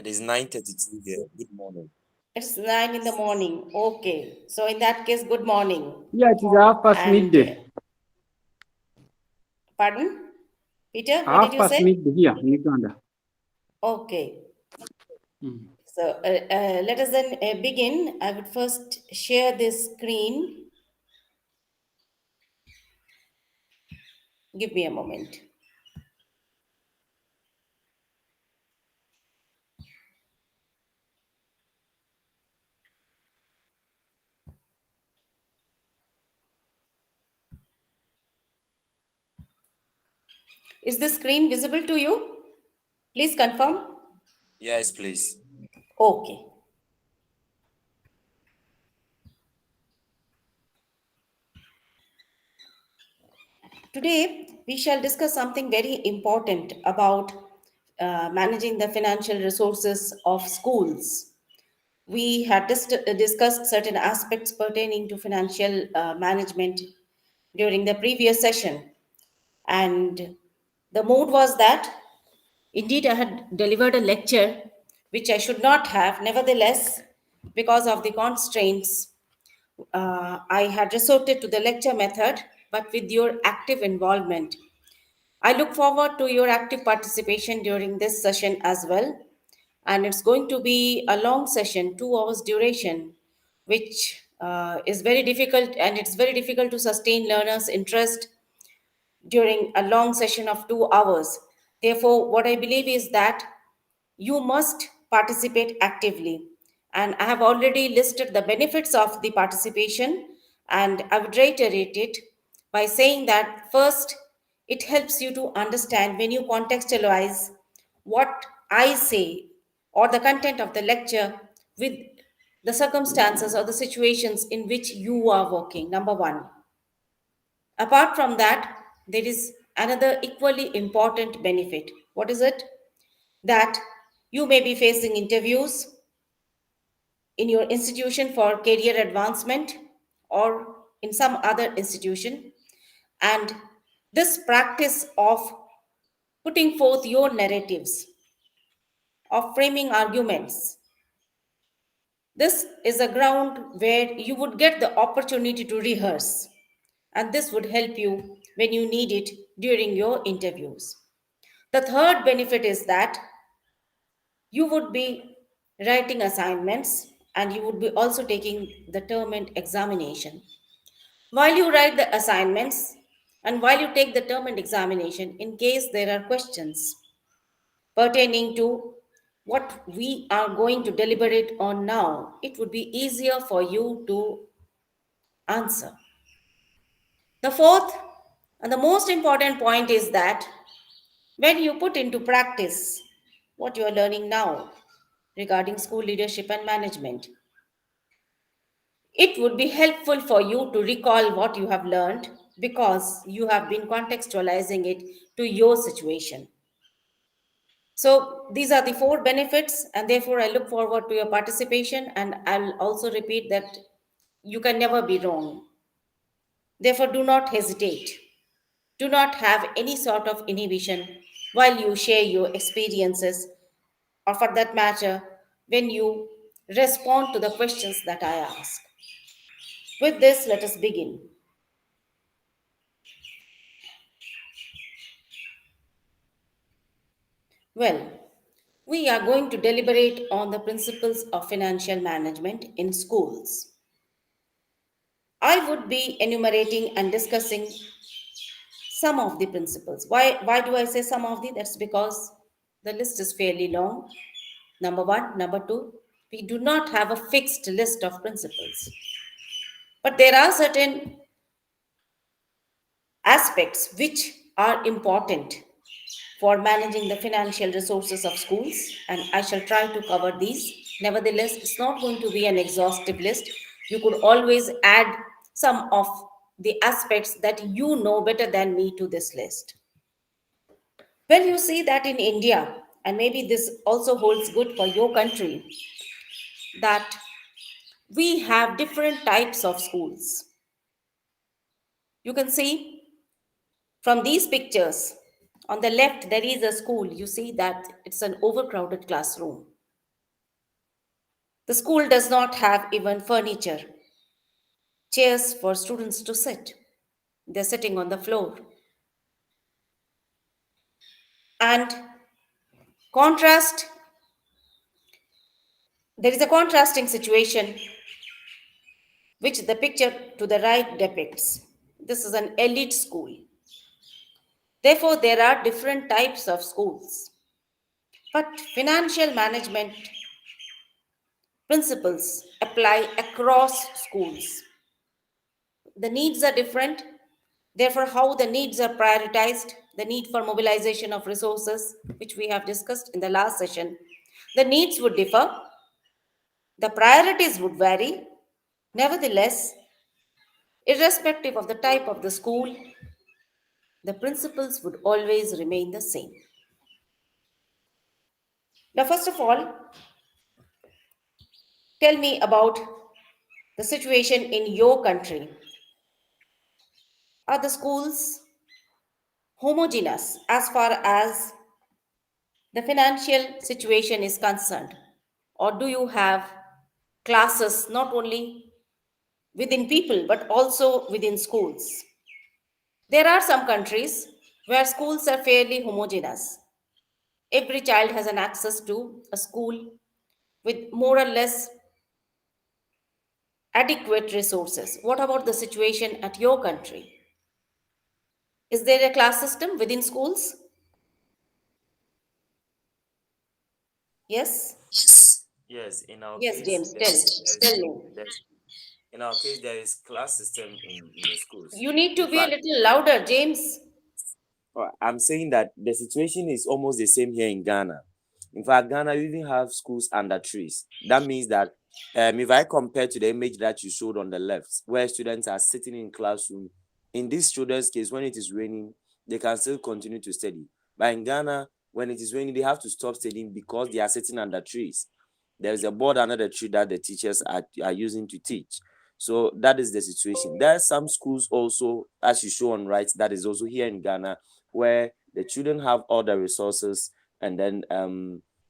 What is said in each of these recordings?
It is 9:32 here. Good morning. It's 9 in the morning. Okay. So in that case, good morning. Yeah, it is half past And midday. pardon? Peter, what did Half you past say? midday here in Uganda. Okay. Mm. So let us then begin. I would first share this screen. Give me a moment. Is the screen visible to you? Please confirm. Yes, please. Okay. Today, we shall discuss something very important about managing the financial resources of schools. We had discussed certain aspects pertaining to financial management during the previous session, and the mood was that indeed I had delivered a lecture which I should not have. Nevertheless, because of the constraints, I had resorted to the lecture method, but with your active involvement. I look forward to your active participation during this session as well. And it's going to be a long session, 2 hours duration, which is very difficult, and it's very difficult to sustain learners' interest during a long session of 2 hours. Therefore, what I believe is that you must participate actively. And I have already listed the benefits of the participation, and I would reiterate it by saying that first, it helps you to understand when you contextualize what I say or the content of the lecture with the circumstances or the situations in which you are working. Number one. Apart from that, there is another equally important benefit. What is it? That you may be facing interviews in your institution for career advancement or in some other institution. And this practice of putting forth your narratives, of framing arguments, this is a ground where you would get the opportunity to rehearse. And this would help you when you need it during your interviews. The third benefit is that you would be writing assignments and you would be also taking the term and examination. While you write the assignments and while you take the term and examination, in case there are questions pertaining to what we are going to deliberate on now, it would be easier for you to answer. The fourth and the most important point is that when you put into practice what you are learning now regarding school leadership and management, it would be helpful for you to recall what you have learned because you have been contextualizing it to your situation. So, these are the four benefits, and therefore, I look forward to your participation. And I'll also repeat that you can never be wrong. Therefore, do not hesitate. Do not have any sort of inhibition while you share your experiences, or for that matter, when you respond to the questions that I ask. With this, let us begin. Well, we are going to deliberate on the principles of financial management in schools. I would be enumerating and discussing some of the principles. Why do I say some of the? That's because the list is fairly long. Number one, number two, we do not have a fixed list of principles. But there are certain aspects which are important for managing the financial resources of schools, and I shall try to cover these. Nevertheless, it's not going to be an exhaustive list. You could always add some of the aspects that you know better than me to this list. Well, you see that in India, and maybe this also holds good for your country, that we have different types of schools. You can see from these pictures, on the left, there is a school. You see that it's an overcrowded classroom. The school does not have even furniture, chairs for students to sit. They're sitting on the floor. And contrast, there is a contrasting situation which the picture to the right depicts. This is an elite school. Therefore, there are different types of schools. But financial management principles apply across schools. The needs are different. Therefore, how the needs are prioritized, the need for mobilization of resources, which we have discussed in the last session, the needs would differ, the priorities would vary. Nevertheless, irrespective of the type of the school, the principles would always remain the same. Now, first of all, tell me about the situation in your country. Are the schools homogeneous as far as the financial situation is concerned? Or do you have classes not only within people but also within schools? There are some countries where schools are fairly homogeneous. Every child has an access to a school with more or less adequate resources. What about the situation at your country? Is there a class system within schools? Yes? Yes, in our Yes, case, James, tell me. in our case there is class system in the schools. You need In to be a fact, little louder, James. I'm saying that the situation is almost the same here in Ghana. In fact, Ghana we even have schools under trees. That means that if I compare to the image that you showed on the left, where students are sitting in classroom, in this students' case, when it is raining, they can still continue to study. But in Ghana, when it is raining, they have to stop studying because they are sitting under trees. There is a board under the tree that the teachers are using to teach. So that is the situation. There are some schools also, as you show on right, that is also here in Ghana, where the children have all the resources and then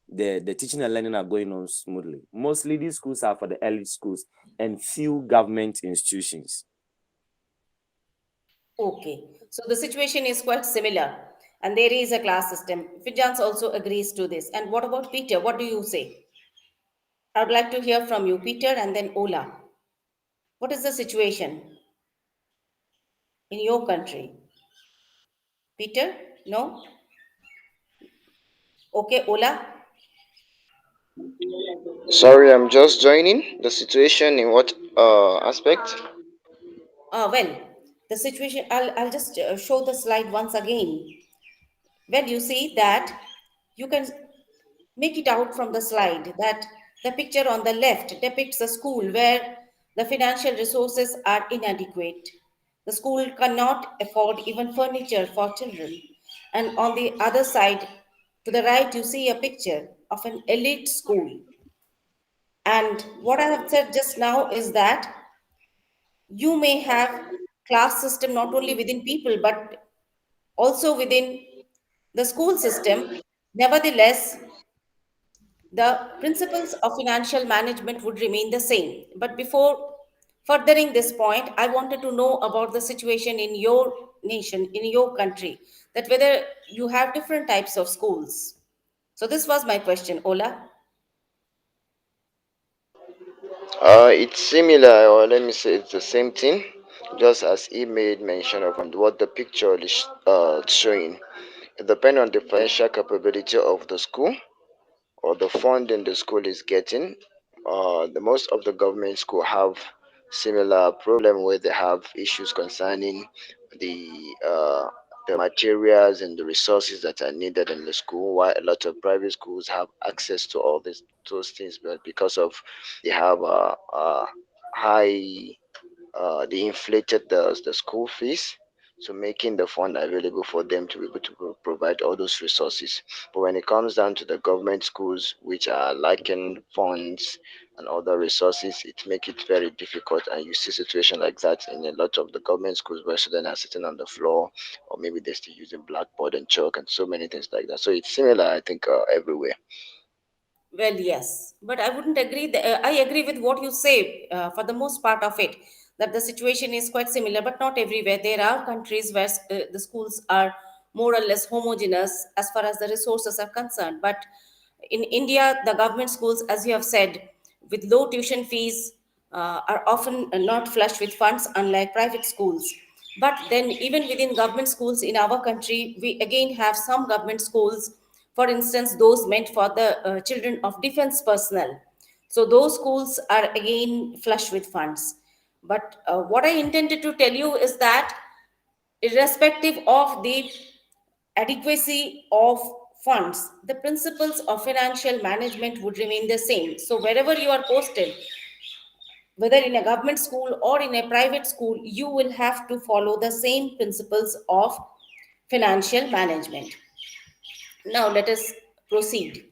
the teaching and learning are going on smoothly. Mostly these schools are for the elite schools and few government institutions. Okay, so the situation is quite similar, and there is a class system. Fijans also agrees to this. And what about Peter? What do you say? I would like to hear from you, Peter, and then Ola. What is the situation in your country? Peter? No? Okay, Ola? Sorry, I'm just joining. The situation in what aspect? Well, the situation, I'll just show the slide once again. Well, you see that you can make it out from the slide that the picture on the left depicts a school where the financial resources are inadequate. The school cannot afford even furniture for children. And on the other side, to the right, you see a picture of an elite school. And what I have said just now is that you may have class system not only within people but also within the school system. Nevertheless, the principles of financial management would remain the same. But before furthering this point, I wanted to know about the situation in your nation, in your country, that whether you have different types of schools. So this was my question, Ola. It's similar, or let me say it's the same thing, just as he made mention of what the picture is showing. It depends on the financial capability of the school or the funding the school is getting. The most of the government school have similar problem where they have issues concerning the uh, the materials and the resources that are needed in the school. While a lot of private schools have access to all those things, but because of they have a high they inflated the school fees, so making the fund available for them to be able to provide all those resources. But when it comes down to the government schools, which are lacking funds and other resources, it makes it very difficult. And you see situation like that in a lot of the government schools where students are sitting on the floor, or maybe they're still using blackboard and chalk and so many things like that. So it's similar, I think, everywhere. Well, yes, but I wouldn't agree. I agree with what you say for the most part of it, that the situation is quite similar, but not everywhere. There are countries where the schools are more or less homogeneous as far as the resources are concerned. But in India, the government schools, as you have said, with low tuition fees, are often not flush with funds, unlike private schools. But then, even within government schools in our country, we again have some government schools, for instance, those meant for the children of defense personnel. So, those schools are again flush with funds. But what I intended to tell you is that, irrespective of the adequacy of funds, the principles of financial management would remain the same. So, wherever you are posted, whether in a government school or in a private school, you will have to follow the same principles of financial management. Now, let us proceed.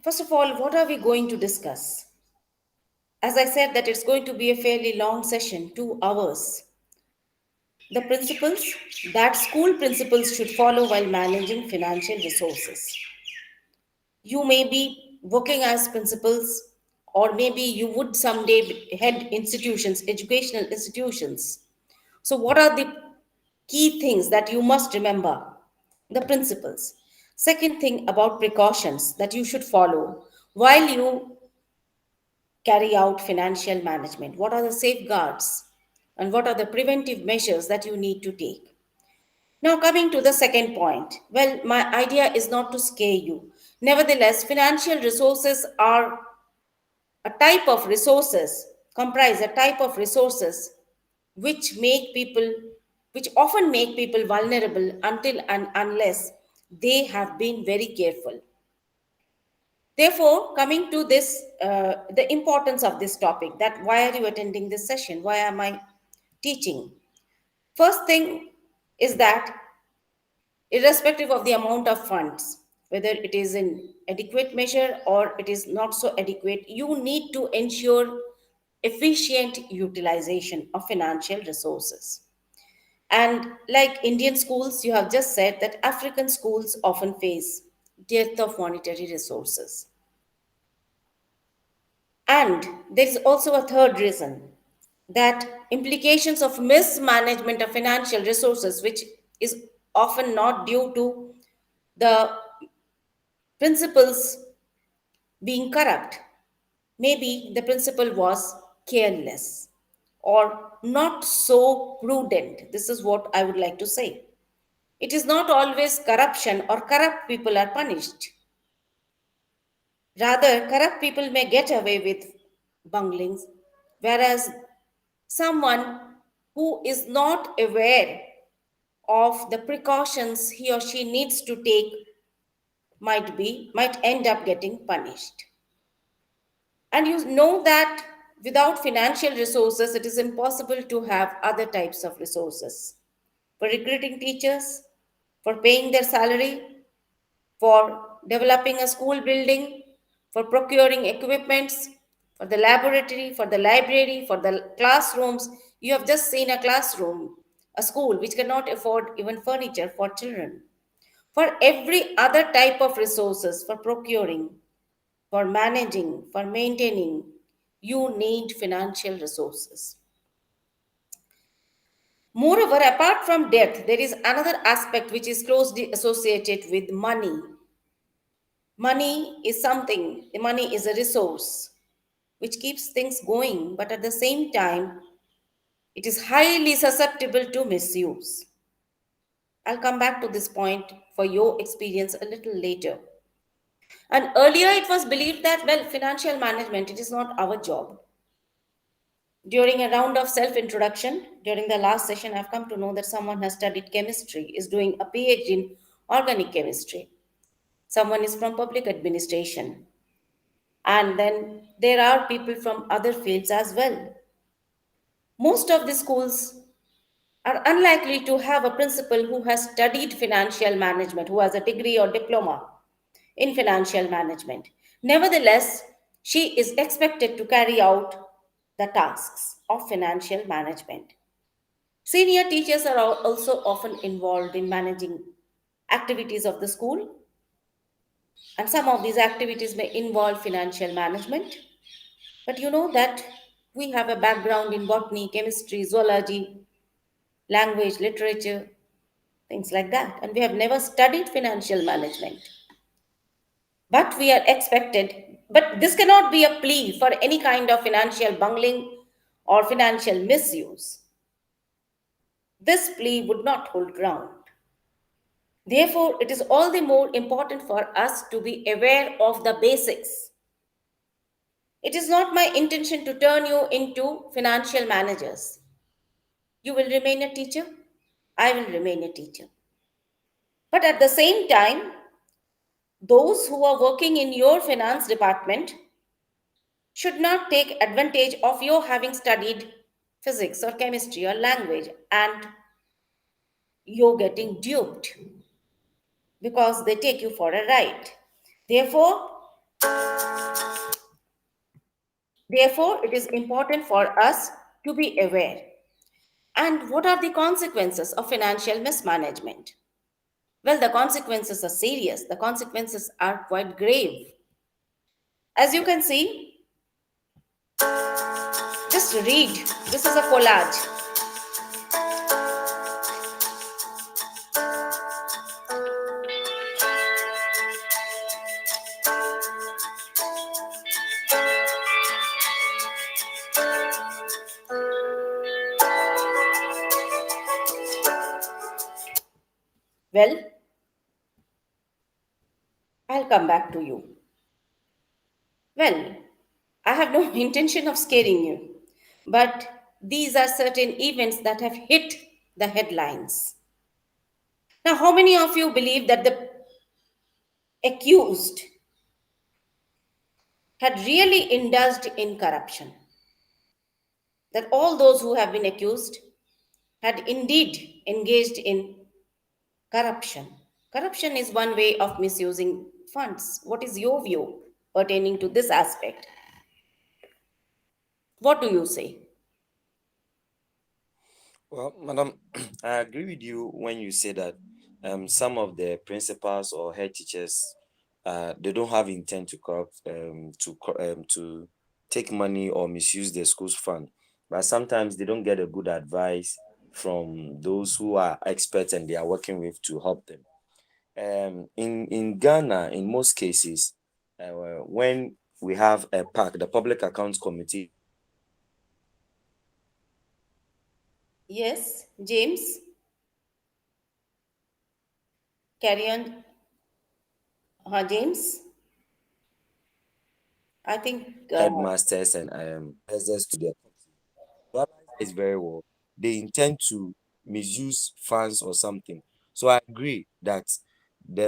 First of all, what are we going to discuss? As I said, that it's going to be a fairly long session, 2 hours. The principles that school principals should follow while managing financial resources. You may be working as principals, or maybe you would someday head institutions, educational institutions. So, what are the key things that you must remember? The principles. Second thing, about precautions that you should follow while you carry out financial management. What are the safeguards and what are the preventive measures that you need to take? Now, coming to the second point, well, my idea is not to scare you. Nevertheless, financial resources are a type of resources, comprise a type of resources which make people, which often make people vulnerable until and unless they have been very careful. Therefore, coming to this, the importance of this topic, that why are you attending this session? Why am I teaching? First thing is that, irrespective of the amount of funds, whether it is in adequate measure or it is not so adequate, you need to ensure efficient utilization of financial resources. And like Indian schools, you have just said that African schools often face dearth of monetary resources. And there is also a third reason, that implications of mismanagement of financial resources, which is often not due to the principles being corrupt. Maybe the principal was careless or not so prudent. This is what I would like to say. It is not always corruption or corrupt people are punished. Rather, corrupt people may get away with bunglings, whereas someone who is not aware of the precautions he or she needs to take might end up getting punished. And you know that without financial resources, it is impossible to have other types of resources for recruiting teachers, for paying their salary, for developing a school building, for procuring equipments, for the laboratory, for the library, for the classrooms. You have just seen a classroom, a school which cannot afford even furniture for children. For every other type of resources, for procuring, for managing, for maintaining, you need financial resources. Moreover, apart from debt, there is another aspect which is closely associated with money. Money is a resource which keeps things going, but at the same time, it is highly susceptible to misuse. I'll come back to this point for your experience a little later. And earlier, it was believed that, well, financial management, it is not our job. During a round of self introduction, during the last session, I've come to know that someone has studied chemistry, is doing a PhD in organic chemistry. Someone is from public administration. And then there are people from other fields as well. Most of the schools are unlikely to have a principal who has studied financial management, who has a degree or diploma in financial management. Nevertheless, she is expected to carry out the tasks of financial management. Senior teachers are also often involved in managing activities of the school, and some of these activities may involve financial management. But you know that we have a background in botany, chemistry, zoology, language, literature, things like that, and we have never studied financial management. But we are expected, but this cannot be a plea for any kind of financial bungling or financial misuse. This plea would not hold ground. Therefore, it is all the more important for us to be aware of the basics. It is not my intention to turn you into financial managers. You will remain a teacher, I will remain a teacher. But at the same time, those who are working in your finance department should not take advantage of your having studied physics or chemistry or language and you're getting duped because they take you for a ride. Therefore, therefore, it is important for us to be aware. And what are the consequences of financial mismanagement? Well, the consequences are serious. The consequences are quite grave. As you can see, just read. This is a collage. Well, I'll come back to you. Well, I have no intention of scaring you, but these are certain events that have hit the headlines. Now, how many of you believe that the accused had really indulged in corruption? That all those who have been accused had indeed engaged in corruption. Corruption is one way of misusing funds. What is your view pertaining to this aspect? What do you say? Well, madam, I agree with you when you say that some of the principals or head teachers they don't have intent to corrupt to take money or misuse the school's fund, but sometimes they don't get a good advice from those who are experts and they are working with to help them. In Ghana, in most cases, when we have a PAC, the Public Accounts Committee. Yes, James, carry on. James, I think, Headmasters and advisors to their realize this very well. They intend to misuse funds or something. So I agree that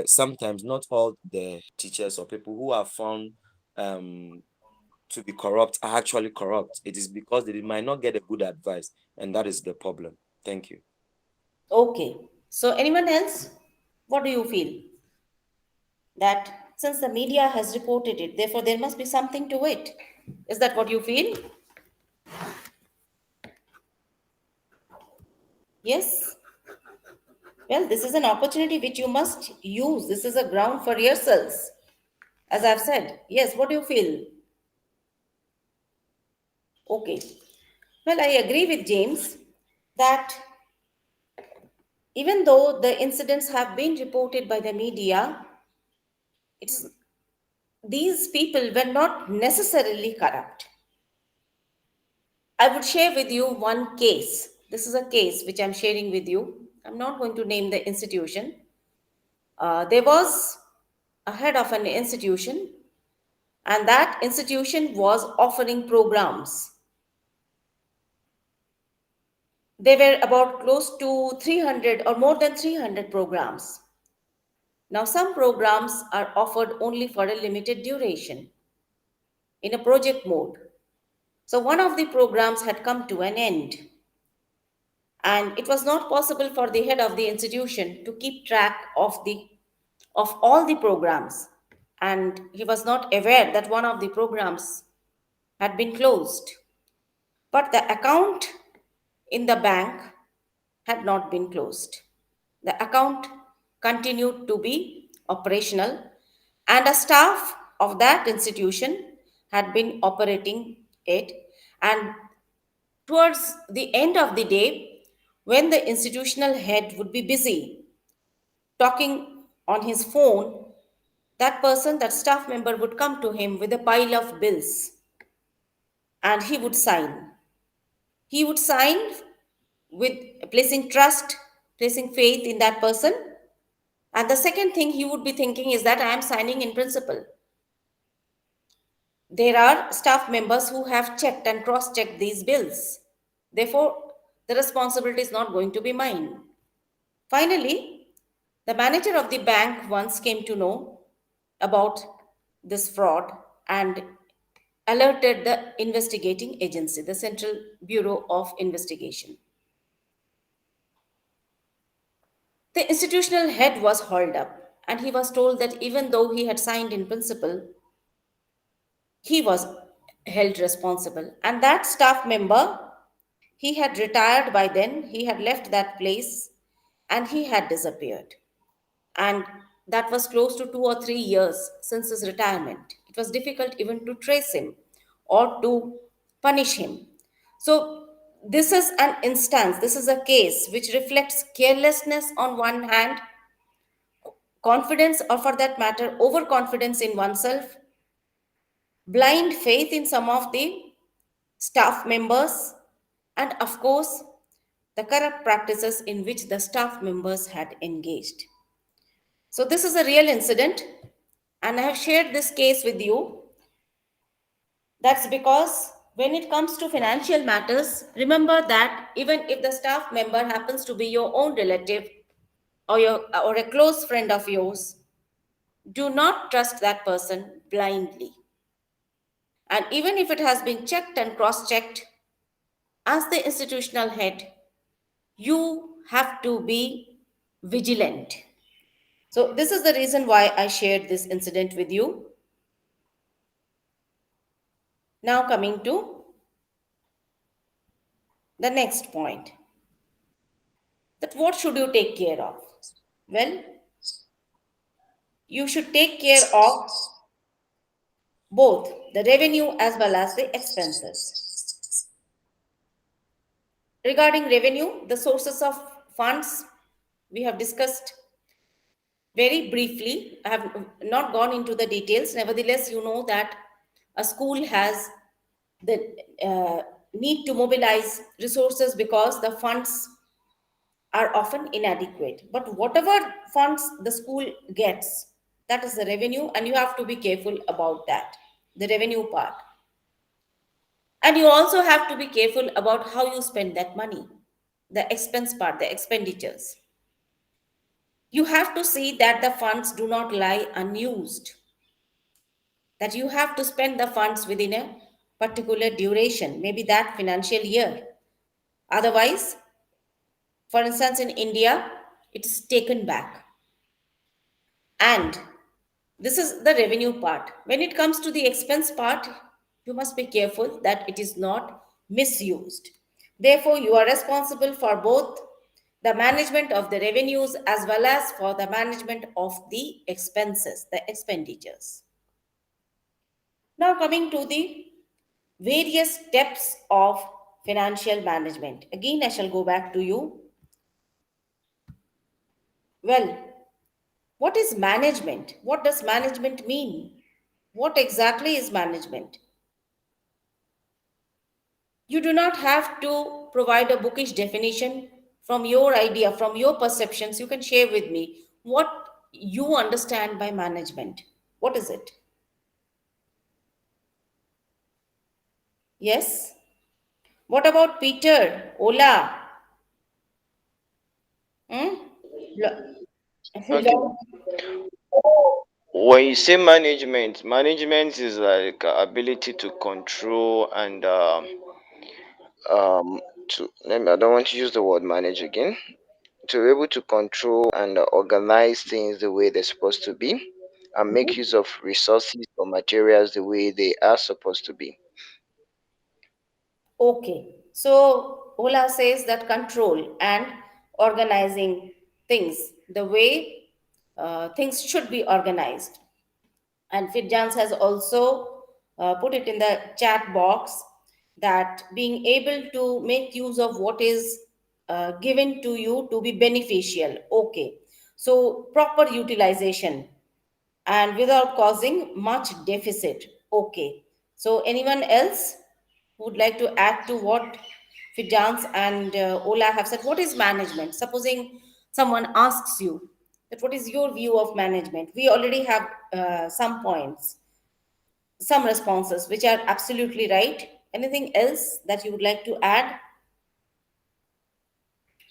sometimes not all the teachers or people who are found um, to be corrupt are actually corrupt. It is because they might not get a good advice, and that is the problem. Thank you. okay. So, anyone else? What do you feel? That since the media has reported it, therefore there must be something to it. Is that what you feel? Yes. Well, this is an opportunity which you must use. This is a ground for yourselves. As I've said. Yes, what do you feel? Okay. Well, I agree with James that even though the incidents have been reported by the media, it's these people were not necessarily corrupt. I would share with you one case. This is a case which I'm sharing with you. I'm not going to name the institution. There was a head of an institution, and that institution was offering programs. There were about close to 300 or more than 300 programs. Now, some programs are offered only for a limited duration in a project mode. So, one of the programs had come to an end, and it was not possible for the head of the institution to keep track of all the programs, and he was not aware that one of the programs had been closed, but the account in the bank had not been closed. The account continued to be operational, and a staff of that institution had been operating it. And towards the end of the day, when the institutional head would be busy talking on his phone, that person, that staff member, would come to him with a pile of bills and he would sign. He would sign with placing trust, placing faith in that person. And the second thing he would be thinking is that I am signing in principle. There are staff members who have checked and cross checked these bills. Therefore, the responsibility is not going to be mine. Finally, the manager of the bank once came to know about this fraud and alerted the investigating agency, the Central Bureau of Investigation. The institutional head was hauled up and he was told that even though he had signed in principle, he was held responsible. And that staff member, he had retired by then, he had left that place and he had disappeared. And that was close to 2 or 3 years since his retirement. It was difficult even to trace him or to punish him. So, this is an instance, this is a case which reflects carelessness on one hand, confidence, or for that matter, overconfidence in oneself, blind faith in some of the staff members, and of course, the corrupt practices in which the staff members had engaged. So, this is a real incident, and I have shared this case with you. That's because when it comes to financial matters, remember that even if the staff member happens to be your own relative or a close friend of yours, do not trust that person blindly. And even if it has been checked and cross checked, as the institutional head, you have to be vigilant. So, this is the reason why I shared this incident with you. Now, coming to the next point, that what should you take care of? Well, you should take care of both the revenue as well as the expenses. Regarding revenue, the sources of funds we have discussed very briefly. I have not gone into the details. Nevertheless, you know that a school has the need to mobilize resources because the funds are often inadequate. But whatever funds the school gets, that is the revenue, and you have to be careful about that, the revenue part. And you also have to be careful about how you spend that money, the expense part, the expenditures. You have to see that the funds do not lie unused, that you have to spend the funds within a particular duration, maybe that financial year. Otherwise, for instance, in India, it is taken back. And this is the revenue part. When it comes to the expense part, you must be careful that it is not misused. Therefore, you are responsible for both the management of the revenues as well as for the management of the expenses, the expenditures. Now, coming to the various steps of financial management. Again, I shall go back to you. Well, what is management? What does management mean? What exactly is management? You do not have to provide a bookish definition from your idea, from your perceptions. You can share with me what you understand by management. What is it? Yes? What about Peter? Ola? Hmm? Okay. When you say management, management is like ability to control and to let me, I don't want to use the word manage again. To be able to control and organize things the way they're supposed to be and make use of resources or materials the way they are supposed to be. Okay. So Ola says that control and organizing things the way things should be organized. And Fitjans has also put it in the chat box that being able to make use of what is given to you to be beneficial. Okay. So, proper utilization and without causing much deficit. Okay. So, anyone else who would like to add to what Fidjans and Ola have said? What is management? Supposing someone asks you that what is your view of management? We already have some points, some responses which are absolutely right. Anything else that you would like to add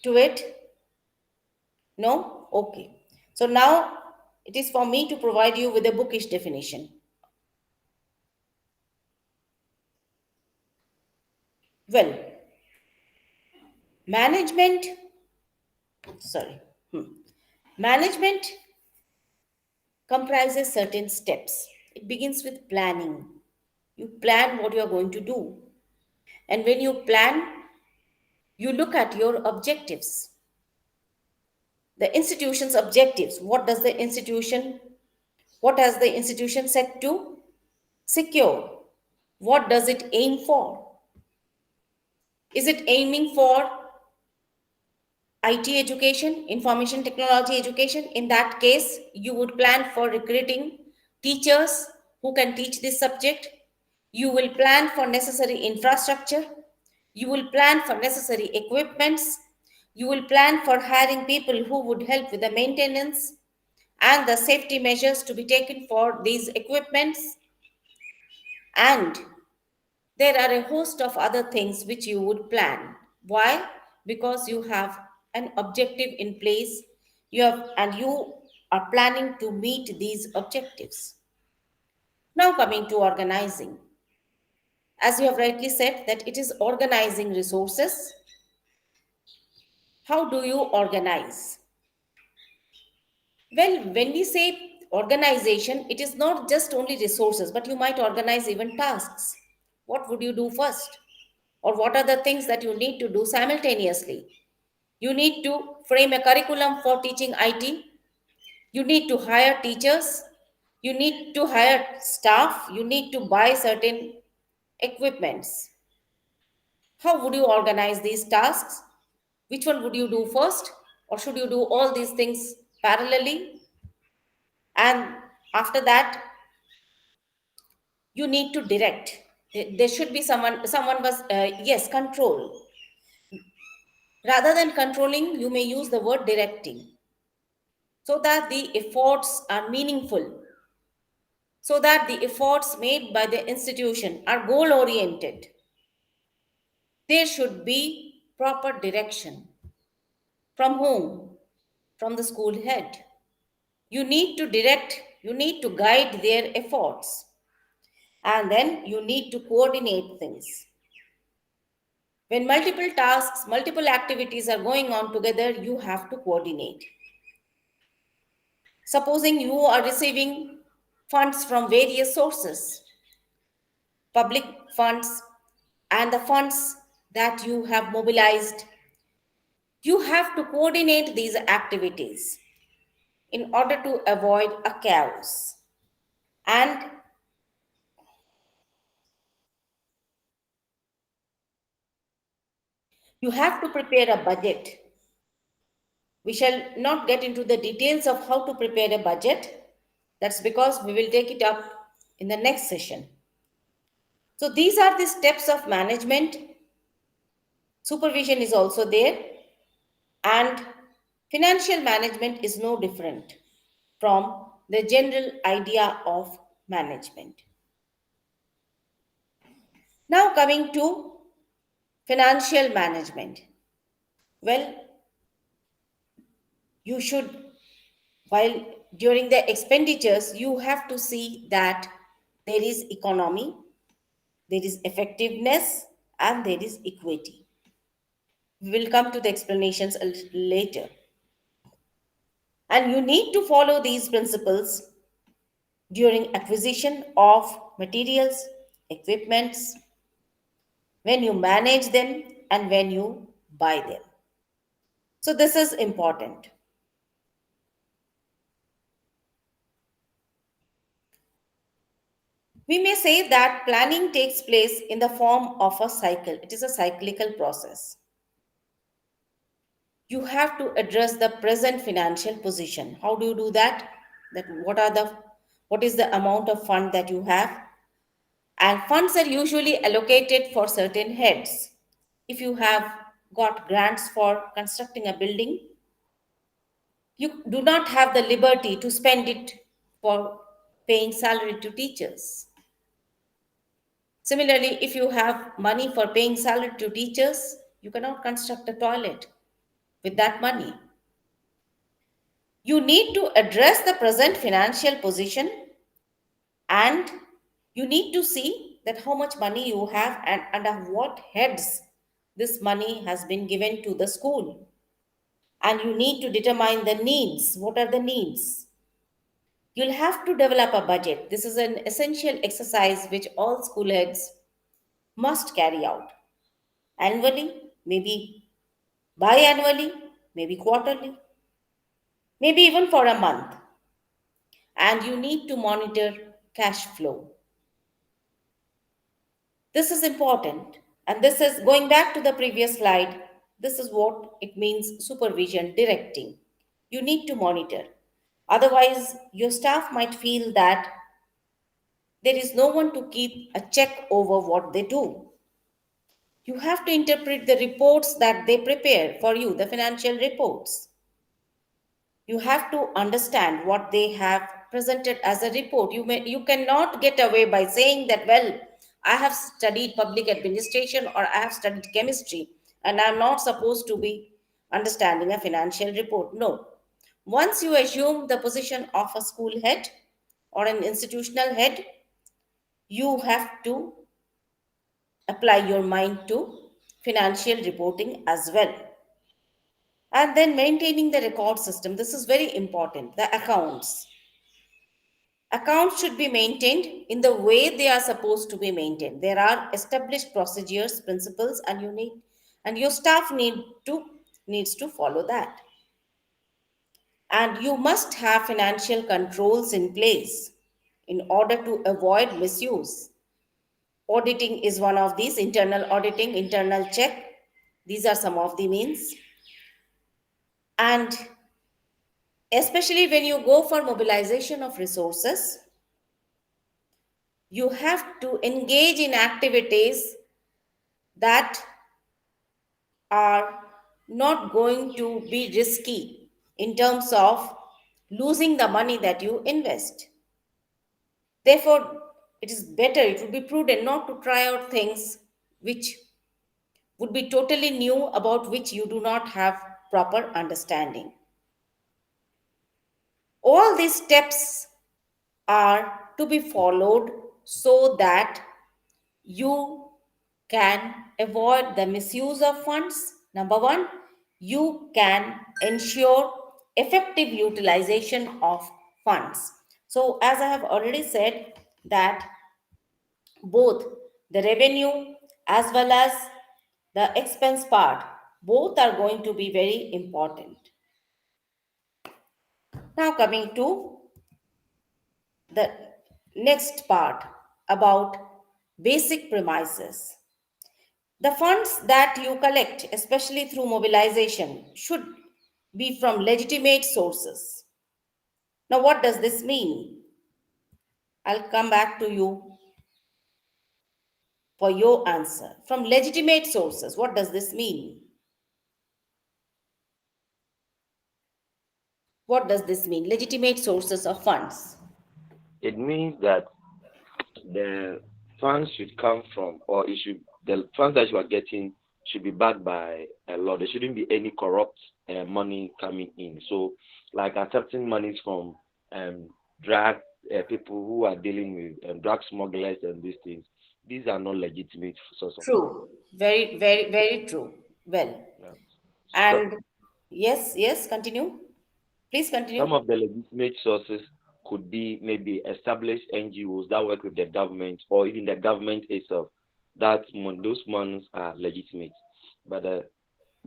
to it? No? Okay. So now it is for me to provide you with a bookish definition. Well, management, sorry, management comprises certain steps. It begins with planning. You plan what you are going to do. And when you plan, you look at your objectives. The institution's objectives. What has the institution set to secure? What does it aim for? Is it aiming for IT education, information technology education? In that case, you would plan for recruiting teachers who can teach this subject. You will plan for necessary infrastructure. You will plan for necessary equipments. You will plan for hiring people who would help with the maintenance and the safety measures to be taken for these equipments. And there are a host of other things which you would plan. Why? Because you have an objective in place. You are planning to meet these objectives. Now coming to organizing. As you have rightly said that it is organizing resources. How do you organize? Well, when we say organization, it is not just only resources, but you might organize even tasks. What would you do first? Or what are the things that you need to do simultaneously? You need to frame a curriculum for teaching IT. You need to hire teachers. You need to hire staff. You need to buy certain equipments. How would you organize these tasks? Which one would you do first? Or should you do all these things parallelly? And after that, you need to direct. There should be someone was, yes, control. Rather than controlling, you may use the word directing so that the efforts are meaningful, so that the efforts made by the institution are goal oriented. There should be proper direction. From whom? From the school head. You need to direct, you need to guide their efforts, and then you need to coordinate things. When multiple tasks, multiple activities are going on together, you have to coordinate. Supposing you are receiving funds from various sources, public funds, and the funds that you have mobilized, you have to coordinate these activities in order to avoid a chaos. And you have to prepare a budget. We shall not get into the details of how to prepare a budget. That's because we will take it up in the next session. So these are the steps of management. Supervision is also there, and financial management is no different from the general idea of management. Now coming to financial management. Well, you should, while during the expenditures, you have to see that there is economy, there is effectiveness, and there is equity. We will come to the explanations a little later. And you need to follow these principles during acquisition of materials, equipments, when you manage them, and when you buy them. So, this is important. We may say that planning takes place in the form of a cycle. It is a cyclical process. You have to address the present financial position. How do you do that? That what is the amount of fund that you have? And funds are usually allocated for certain heads. If you have got grants for constructing a building, you do not have the liberty to spend it for paying salary to teachers. Similarly, if you have money for paying salary to teachers, you cannot construct a toilet with that money. You need to address the present financial position, and you need to see that how much money you have and under what heads this money has been given to the school. And you need to determine the needs. What are the needs? You'll have to develop a budget. This is an essential exercise which all school heads must carry out annually, maybe biannually, maybe quarterly, maybe even for a month. And you need to monitor cash flow. This is important. And this is going back to the previous slide. This is what it means supervision, directing. You need to monitor. Otherwise, your staff might feel that there is no one to keep a check over what they do. You have to interpret the reports that they prepare for you, the financial reports. You have to understand what they have presented as a report. You cannot get away by saying that, well, I have studied public administration or I have studied chemistry and I'm not supposed to be understanding a financial report. No. Once you assume the position of a school head or an institutional head, you have to apply your mind to financial reporting as well. And then maintaining the record system. This is very important. The accounts. Accounts should be maintained in the way they are supposed to be maintained. There are established procedures, principles, and your staff needs to follow that. And you must have financial controls in place in order to avoid misuse. Auditing is one of these, internal auditing, internal check. These are some of the means. And especially when you go for mobilization of resources, you have to engage in activities that are not going to be risky in terms of losing the money that you invest. Therefore, it would be prudent not to try out things which would be totally new, about which you do not have proper understanding. All these steps are to be followed so that you can avoid the misuse of funds. Number one, you can ensure effective utilization of funds. So, as I have already said, that both the revenue as well as the expense part, both are going to be very important. Now, coming to the next part about basic premises. The funds that you collect, especially through mobilization, should be from legitimate sources. Now, what does this mean? I'll come back to you for your answer. From legitimate sources, what does this mean? What does this mean? Legitimate sources of funds. It means that the funds should come from, or the funds that you are getting should be backed by a law. There shouldn't be any corrupt money coming in. So, like accepting monies from drug people who are dealing with drug smugglers and these things, these are not legitimate source of money. True. Very, very, very true. Well, Yeah. So, and yes, continue. Please some continue. of the legitimate sources could be maybe established NGOs that work with the government or even the government itself. Those ones are legitimate. But the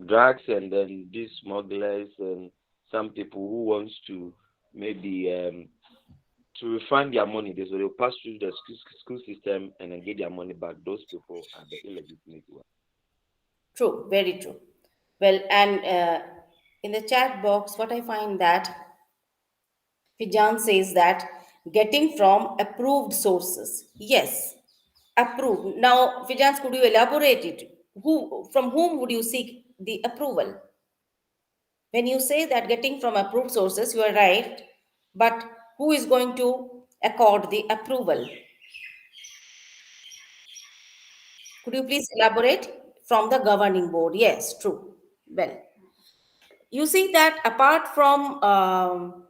drugs and then these smugglers and some people who wants to maybe to refund their money. So they'll pass through the school system and then get their money back. Those people are the illegitimate ones. True, very true. Well, and in the chat box, what I find that Fijan says that getting from approved sources. Yes, approved. Now, Fijan, could you elaborate it? From whom would you seek the approval? When you say that getting from approved sources, you are right, but who is going to accord the approval? Could you please elaborate? From the governing board. Yes, true. Well, you see that apart from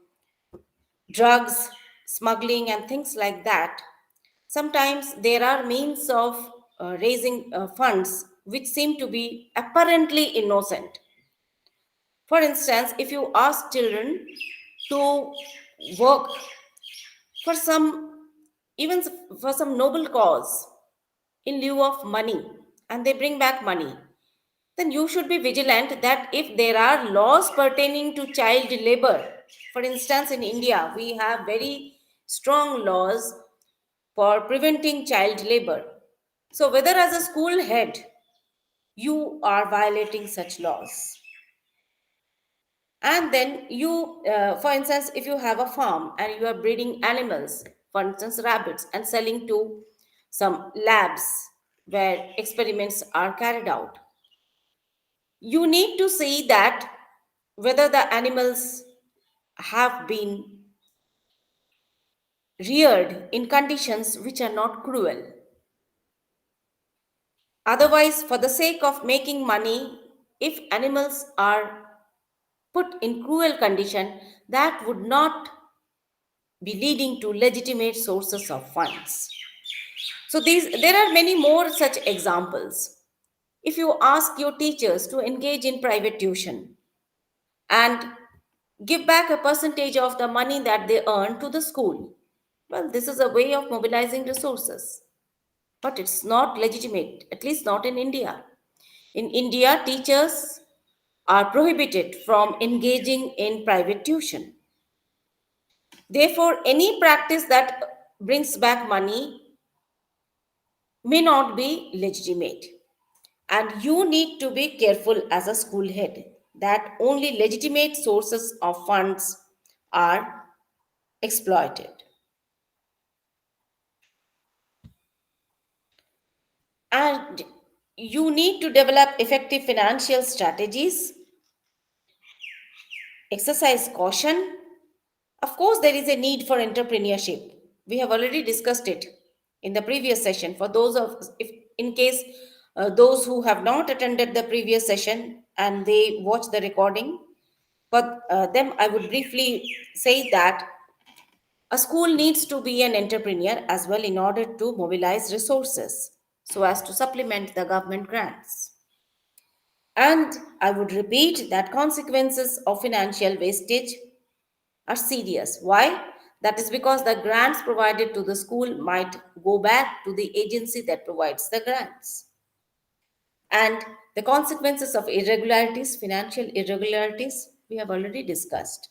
drugs, smuggling, and things like that, sometimes there are means of raising funds which seem to be apparently innocent. For instance, if you ask children to work for some, even for some noble cause in lieu of money, and they bring back money, then you should be vigilant that if there are laws pertaining to child labor, for instance, in India, we have very strong laws for preventing child labor. So, whether as a school head you are violating such laws, and then you, for instance, if you have a farm and you are breeding animals, for instance, rabbits, and selling to some labs where experiments are carried out, you need to see that whether the animals have been reared in conditions which are not cruel. Otherwise, for the sake of making money, if animals are put in cruel condition, that would not be leading to legitimate sources of funds. So there are many more such examples. If you ask your teachers to engage in private tuition and give back a percentage of the money that they earn to the school, well, this is a way of mobilizing resources. But it's not legitimate, at least not in India. In India, teachers are prohibited from engaging in private tuition. Therefore, any practice that brings back money may not be legitimate. And you need to be careful as a school head that only legitimate sources of funds are exploited. And you need to develop effective financial strategies, exercise caution. Of course, there is a need for entrepreneurship. We have already discussed it in the previous session. For those of, if in case those who have not attended the previous session and they watch the recording, for them, I would briefly say that a school needs to be an entrepreneur as well in order to mobilize resources so as to supplement the government grants. And I would repeat that consequences of financial wastage are serious. Why? That is because the grants provided to the school might go back to the agency that provides the grants. And the consequences of irregularities, financial irregularities, we have already discussed.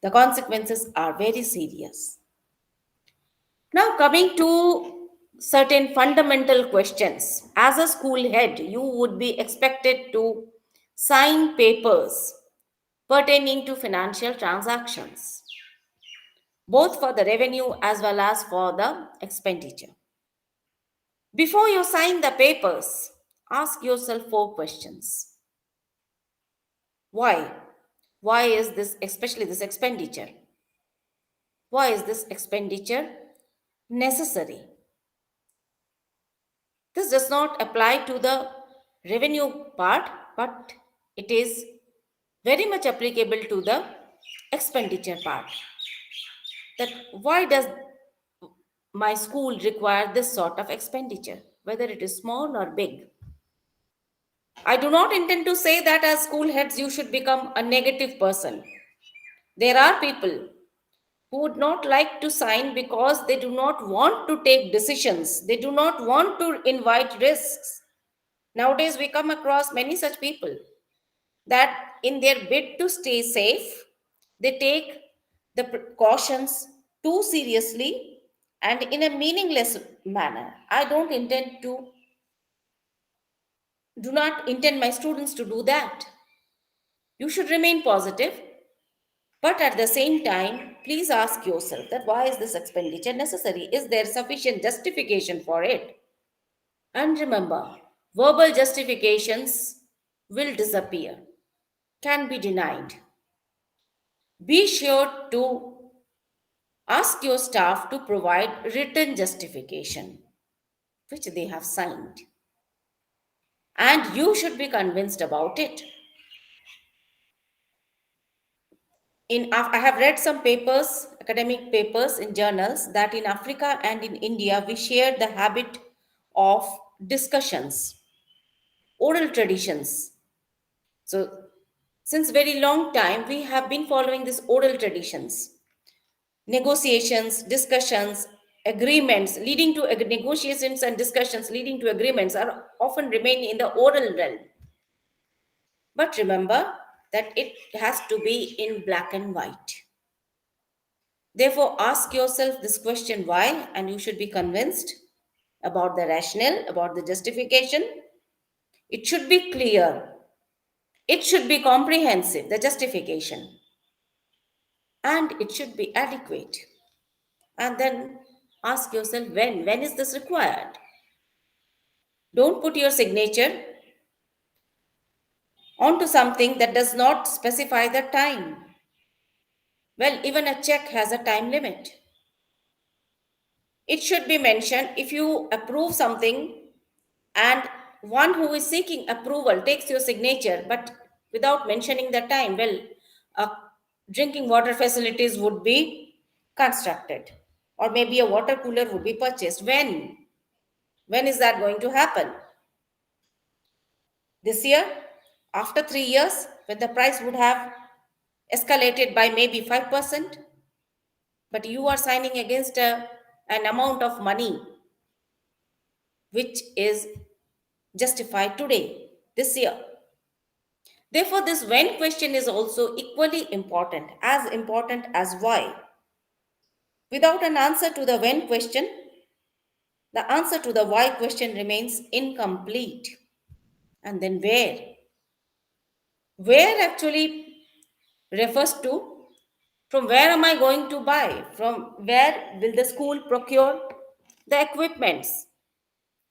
The consequences are very serious. Now, coming to certain fundamental questions. As a school head, you would be expected to sign papers pertaining to financial transactions, both for the revenue as well as for the expenditure. Before you sign the papers, ask yourself 4 questions. Why? Why is this, especially this expenditure? Why is this expenditure necessary? This does not apply to the revenue part, but it is very much applicable to the expenditure part. That why does my school require this sort of expenditure, whether it is small or big? I do not intend to say that as school heads you should become a negative person. There are people who would not like to sign because they do not want to take decisions, they do not want to invite risks. Nowadays, we come across many such people that in their bid to stay safe, they take the precautions too seriously and in a meaningless manner. I do not intend my students to do that. You should remain positive, but at the same time, please ask yourself that why is this expenditure necessary? Is there sufficient justification for it? And remember, verbal justifications will disappear, can be denied. Be sure to ask your staff to provide written justification, which they have signed. And you should be convinced about it. I have read some papers, academic papers in journals, that in Africa and in India, we share the habit of discussions, oral traditions. So, since very long time, we have been following these oral traditions, negotiations, discussions, agreements leading to negotiations and discussions leading to agreements are often remain in the oral realm. But remember that it has to be in black and white. Therefore, ask yourself this question why, and you should be convinced about the rationale, about the justification. It should be clear, it should be comprehensive, the justification, and it should be adequate. And then ask yourself when is this required? Don't put your signature onto something that does not specify the time. Well, even a check has a time limit. It should be mentioned if you approve something and one who is seeking approval takes your signature but without mentioning the time, well, drinking water facilities would be constructed or maybe a water cooler would be purchased. When is that going to happen? This year? After 3 years, when the price would have escalated by maybe 5%, but you are signing against an amount of money which is justified today, this year. Therefore, this when question is also equally important as why. Without an answer to the when question, the answer to the why question remains incomplete. And then where? Where actually refers to from where am I going to buy? From where will the school procure the equipments?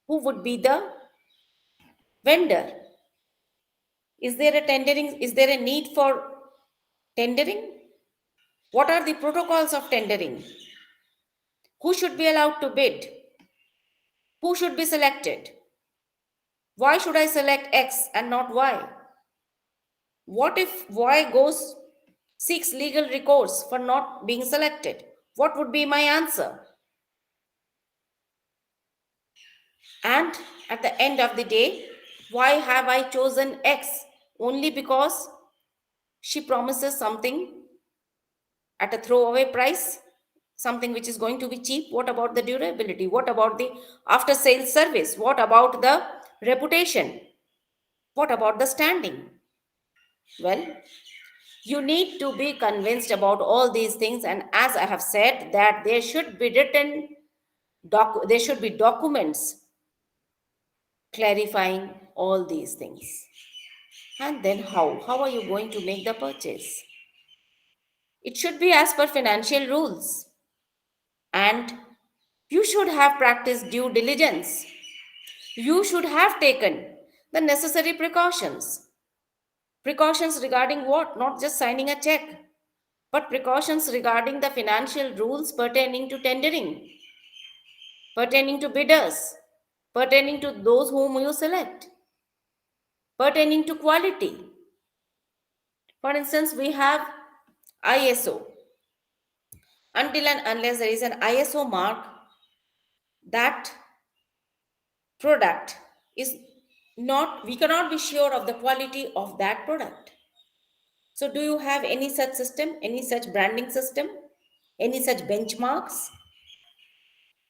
Who would be the vendor? Is there a tendering? Is there a need for tendering? What are the protocols of tendering? Who should be allowed to bid? Who should be selected? Why should I select X and not Y? What if Y seeks legal recourse for not being selected? What would be my answer? And at the end of the day, why have I chosen X? Only because she promises something at a throwaway price, something which is going to be cheap. What about the durability? What about the after sales service? What about the reputation? What about the standing? Well, you need to be convinced about all these things, and as I have said, that there should be there should be documents clarifying all these things. And then how are you going to make the purchase? It should be as per financial rules, and you should have practiced due diligence. You should have taken the necessary precautions. Precautions regarding what? Not just signing a check, but precautions regarding the financial rules pertaining to tendering, pertaining to bidders, pertaining to those whom you select, pertaining to quality. For instance, we have ISO. Until and unless there is an ISO mark, that product is not, we cannot be sure of the quality of that product. So, do you have any such system, any such branding system, any such benchmarks?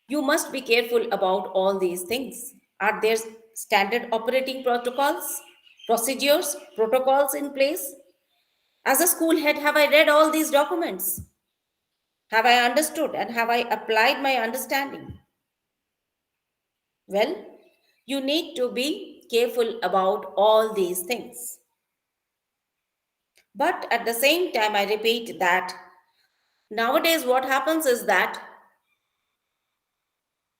You must be careful about all these things. Are there standard operating protocols, procedures, protocols in place? As a school head, have I read all these documents? Have I understood and have I applied my understanding? Well, you need to be careful about all these things. But at the same time, I repeat that nowadays what happens is that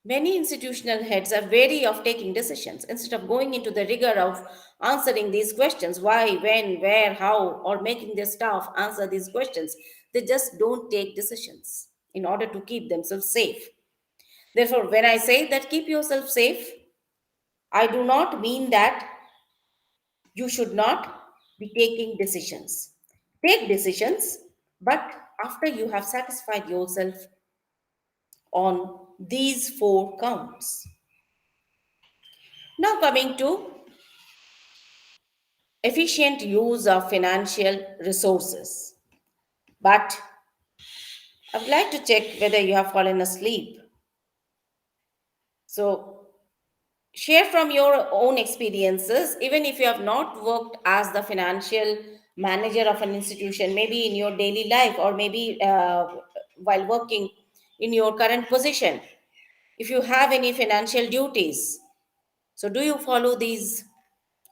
many institutional heads are wary of taking decisions. Instead of going into the rigor of answering these questions why, when, where, how, or making their staff answer these questions, they just don't take decisions in order to keep themselves safe. Therefore, when I say that keep yourself safe, I do not mean that you should not be taking decisions. Take decisions, but after you have satisfied yourself on these four counts. Now, coming to efficient use of financial resources. But I would like to check whether you have fallen asleep. So, share from your own experiences, even if you have not worked as the financial manager of an institution, maybe in your daily life or maybe while working in your current position, if you have any financial duties. So, do you follow these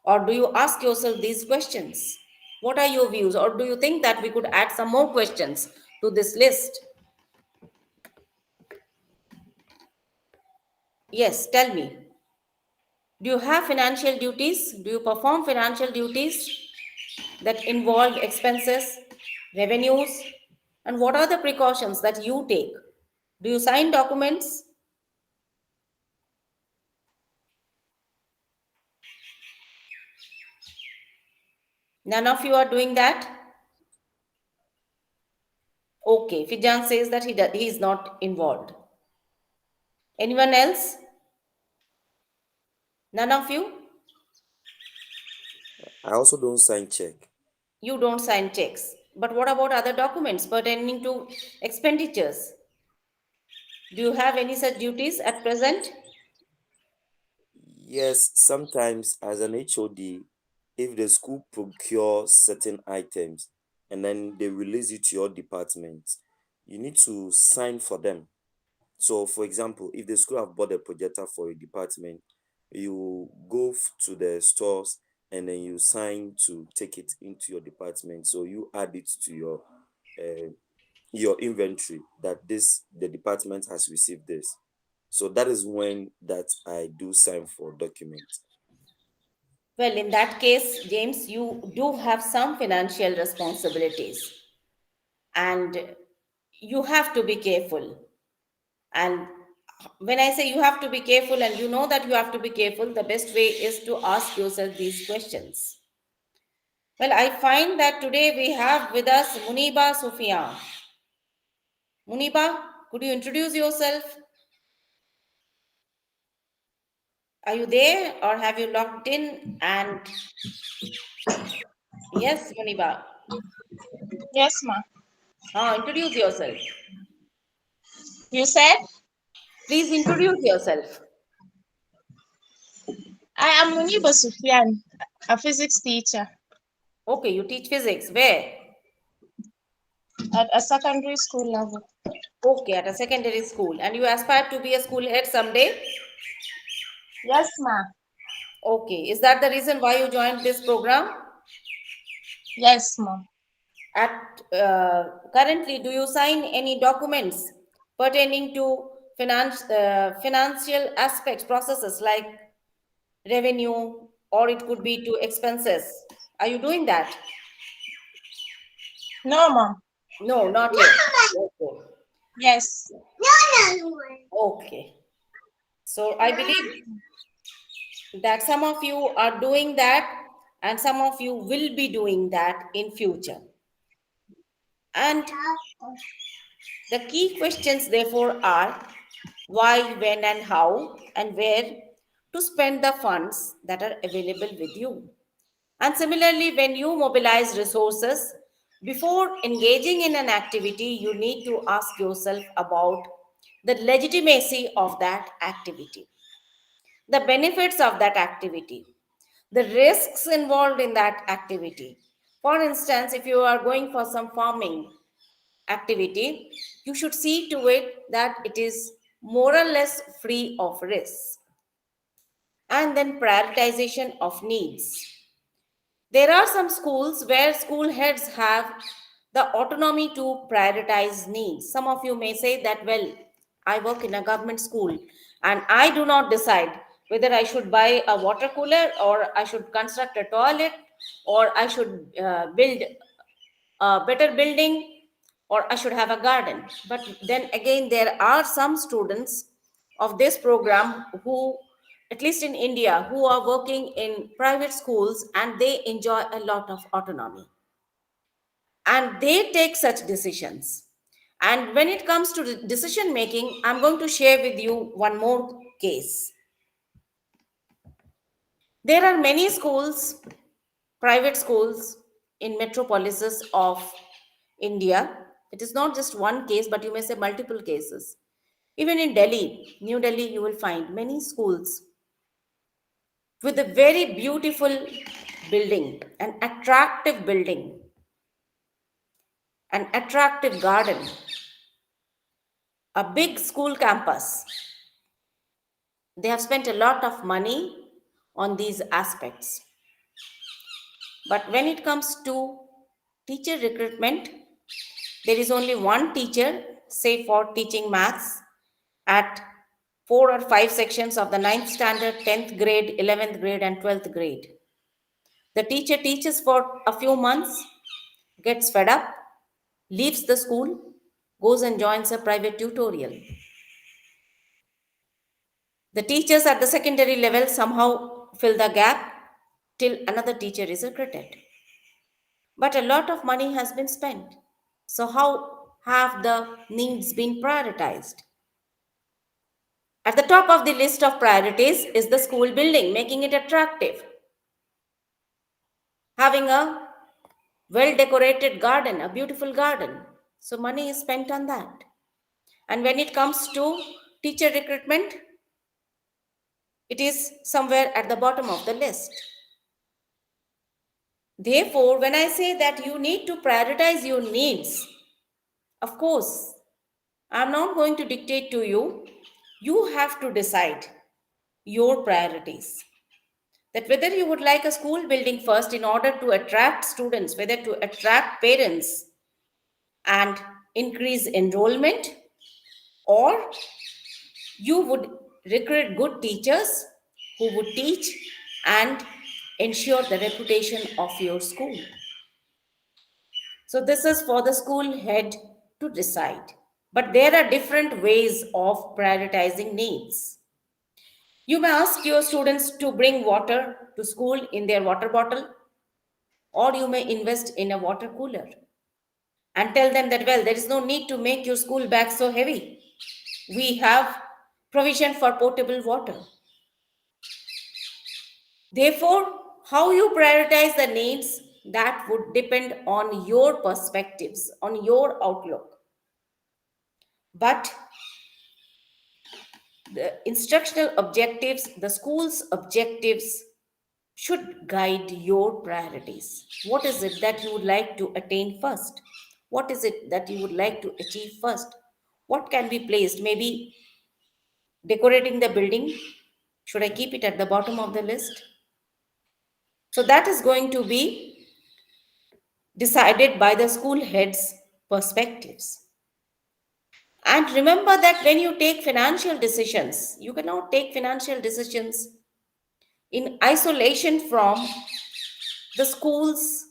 or do you ask yourself these questions? What are your views? Or do you think that we could add some more questions to this list? Yes, tell me. Do you have financial duties? Do you perform financial duties that involve expenses, revenues? And what are the precautions that you take? Do you sign documents? None of you are doing that? Okay, Fijan says that he is not involved. Anyone else? None of you? I also don't sign check. You don't sign checks. But what about other documents pertaining to expenditures? Do you have any such duties at present? Yes, sometimes as an HOD, if the school procures certain items and then they release it to your department, you need to sign for them. So, for example, if the school have bought a projector for a department, you go to the stores and then you sign to take it into your department. So you add it to your inventory that the department has received this. So that is when that I do sign for documents. Well, in that case, James, you do have some financial responsibilities and you have to be careful. And when I say you have to be careful and you know that you have to be careful, the best way is to ask yourself these questions. Well, I find that today we have with us Muniba Sufyan. Muniba, could you introduce yourself? Are you there or have you logged in? And yes, Muniba, Yes, ma. introduce yourself. You said Please introduce yourself. I am Muniba Sufyan, a physics teacher Okay, you teach physics. Where? at a secondary school level. Okay, at a secondary school. And you aspire to be a school head someday? Yes, ma. Okay, is that the reason why you joined this program? Yes, ma. At currently, do you sign any documents pertaining to financial aspects, processes like revenue, or it could be to expenses? Are you doing that? No, ma. No, not yet. Okay. Yes. Okay. So I believe that some of you are doing that and some of you will be doing that in future. And the key questions therefore are why, when and how and where to spend the funds that are available with you. And similarly, when you mobilize resources, before engaging in an activity, you need to ask yourself about the legitimacy of that activity, the benefits of that activity, the risks involved in that activity. For instance, if you are going for some farming, activity, you should see to it that it is more or less free of risk. And then prioritization of needs. There are some schools where school heads have the autonomy to prioritize needs. Some of you may say that, well, I work in a government school and I do not decide whether I should buy a water cooler or I should construct a toilet or I should build a better building or I should have a garden. But then again, there are some students of this program who, at least in India, who are working in private schools and they enjoy a lot of autonomy. And they take such decisions. And when it comes to decision making, I'm going to share with you one more case. There are many schools, private schools in metropolises of India. It is not just one case, but you may say multiple cases. Even in Delhi, New Delhi, you will find many schools with a very beautiful building, an attractive building, an attractive garden, a big school campus. They have spent a lot of money on these aspects. But when it comes to teacher recruitment, there is only one teacher, say for teaching maths at 4 or 5 sections of the 9th standard, 10th grade, 11th grade, and 12th grade. The teacher teaches for a few months, gets fed up, leaves the school, goes and joins a private tutorial. The teachers at the secondary level somehow fill the gap till another teacher is recruited. But a lot of money has been spent. So, how have the needs been prioritized? At the top of the list of priorities is the school building, making it attractive. Having a well decorated garden, a beautiful garden. So, money is spent on that. And when it comes to teacher recruitment, it is somewhere at the bottom of the list. Therefore, when I say that you need to prioritize your needs, of course, I'm not going to dictate to you. You have to decide your priorities. That whether you would like a school building first in order to attract students, whether to attract parents and increase enrollment, or you would recruit good teachers who would teach and ensure the reputation of your school. So, this is for the school head to decide. But there are different ways of prioritizing needs. You may ask your students to bring water to school in their water bottle, or you may invest in a water cooler and tell them that, well, there is no need to make your school bag so heavy. We have provision for potable water. Therefore, how you prioritize the needs, that would depend on your perspectives, on your outlook. But the instructional objectives, the school's objectives should guide your priorities. What is it that you would like to attain first? What is it that you would like to achieve first? What can be placed? Maybe decorating the building. Should I keep it at the bottom of the list? So that is going to be decided by the school head's perspectives. And remember that when you take financial decisions, you cannot take financial decisions in isolation from the school's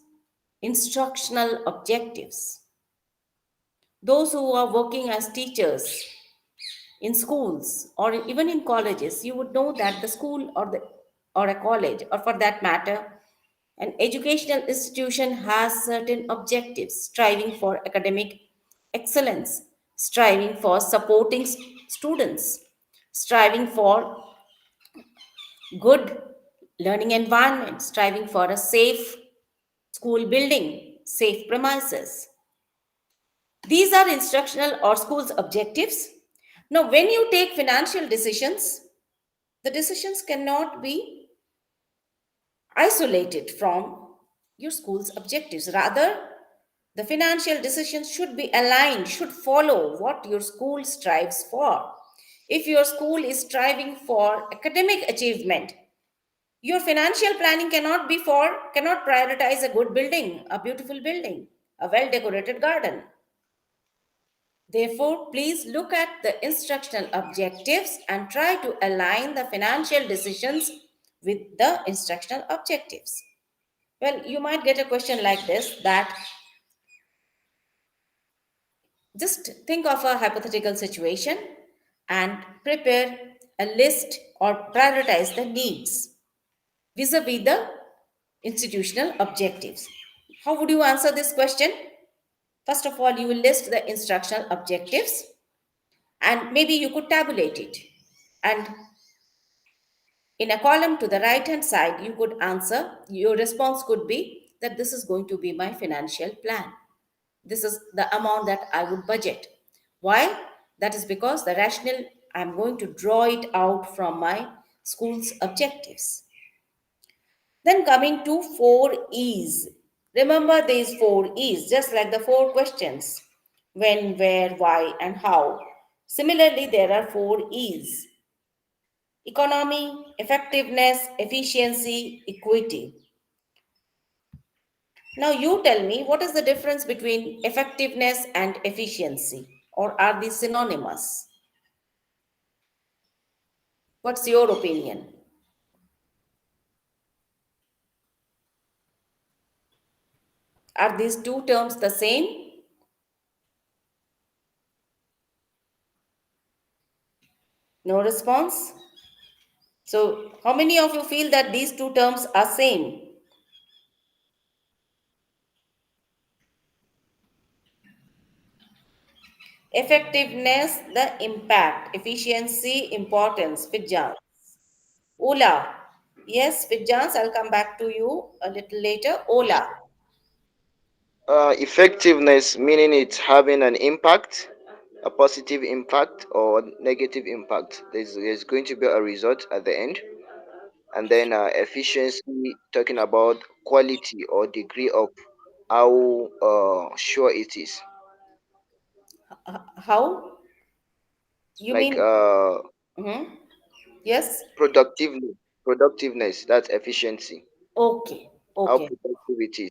instructional objectives. Those who are working as teachers in schools or even in colleges, you would know that the school or a college, or for that matter, an educational institution has certain objectives, striving for academic excellence, striving for supporting students, striving for good learning environment, striving for a safe school building, safe premises. These are instructional or school's objectives. Now, when you take financial decisions, the decisions cannot be isolated from your school's objectives. Rather, The financial decisions should be aligned, should follow what your school strives for. If your school is striving for academic achievement, your financial planning cannot prioritize a good building, a beautiful building, a well decorated garden. Therefore, please look at the instructional objectives and try to align the financial decisions with the instructional objectives. Well, you might get a question like this, that just think of a hypothetical situation and prepare a list or prioritize the needs vis-a-vis the institutional objectives. How would you answer this question? First of all, you will list the instructional objectives and maybe you could tabulate it. And in a column to the right hand side, you could answer, your response could be that this is going to be my financial plan. This is the amount that I would budget. Why? That is because the rationale, I'm going to draw it out from my school's objectives. Then coming to 4 E's. Remember these 4 E's, just like the 4 questions: when, where, why, and how. Similarly, there are 4 E's: economy, effectiveness, efficiency, equity. Now, you tell me, what is the difference between effectiveness and efficiency? Or are these synonymous? What's your opinion? Are these two terms the same? No response? So, how many of you feel that these two terms are same? Effectiveness, the impact; efficiency, importance. Fidjans. Ola. Yes, Fidjans, I'll come back to you a little later. Ola. Effectiveness meaning it's having an impact, a positive impact or negative impact. There's going to be a result at the end. And then efficiency, talking about quality or degree of how sure it is. How? You Like mean? Mhm. Yes? productiveness, that's efficiency. Okay. How Okay. productive it is.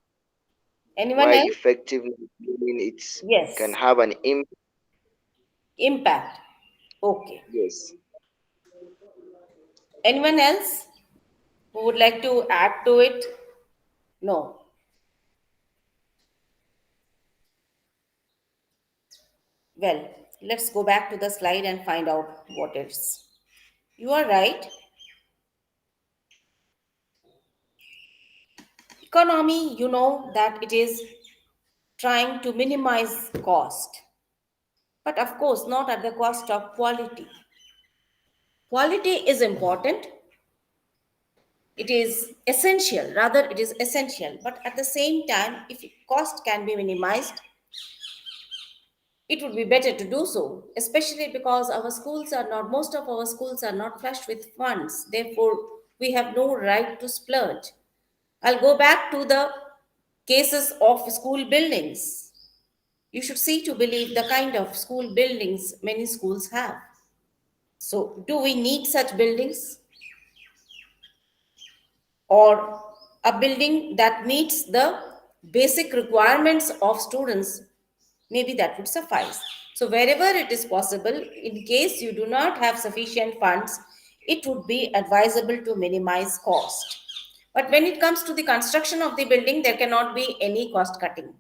Anyone Why else? effectiveness meaning it can Yes. have an impact. Impact. Okay. Yes. Anyone else who would like to add to it? No. Well, let's go back to the slide and find out what it is. You are right. Economy, you know that it is trying to minimize cost, but of course, not at the cost of quality. Quality is important, it is essential, rather, it is essential, but at the same time, if cost can be minimized, it would be better to do so, especially because most of our schools are not flushed with funds. Therefore, we have no right to splurge. I'll go back to the cases of school buildings. You should see to believe the kind of school buildings many schools have. So, do we need such buildings? Or a building that meets the basic requirements of students, maybe that would suffice. So wherever it is possible, in case you do not have sufficient funds, it would be advisable to minimize cost. But when it comes to the construction of the building, there cannot be any cost cutting.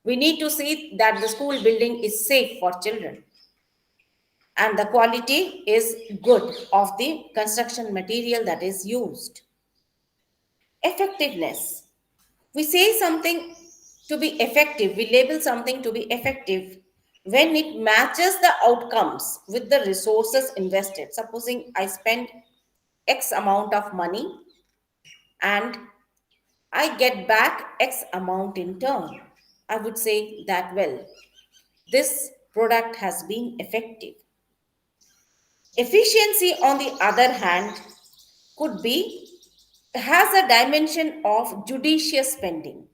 We need to see that the school building is safe for children and the quality is good of the construction material that is used. Effectiveness. We say something to be effective, we label something to be effective when it matches the outcomes with the resources invested. Supposing I spend X amount of money and I get back X amount in turn, I would say that, well, this product has been effective. Efficiency, on the other hand, could be has a dimension of judicious spending.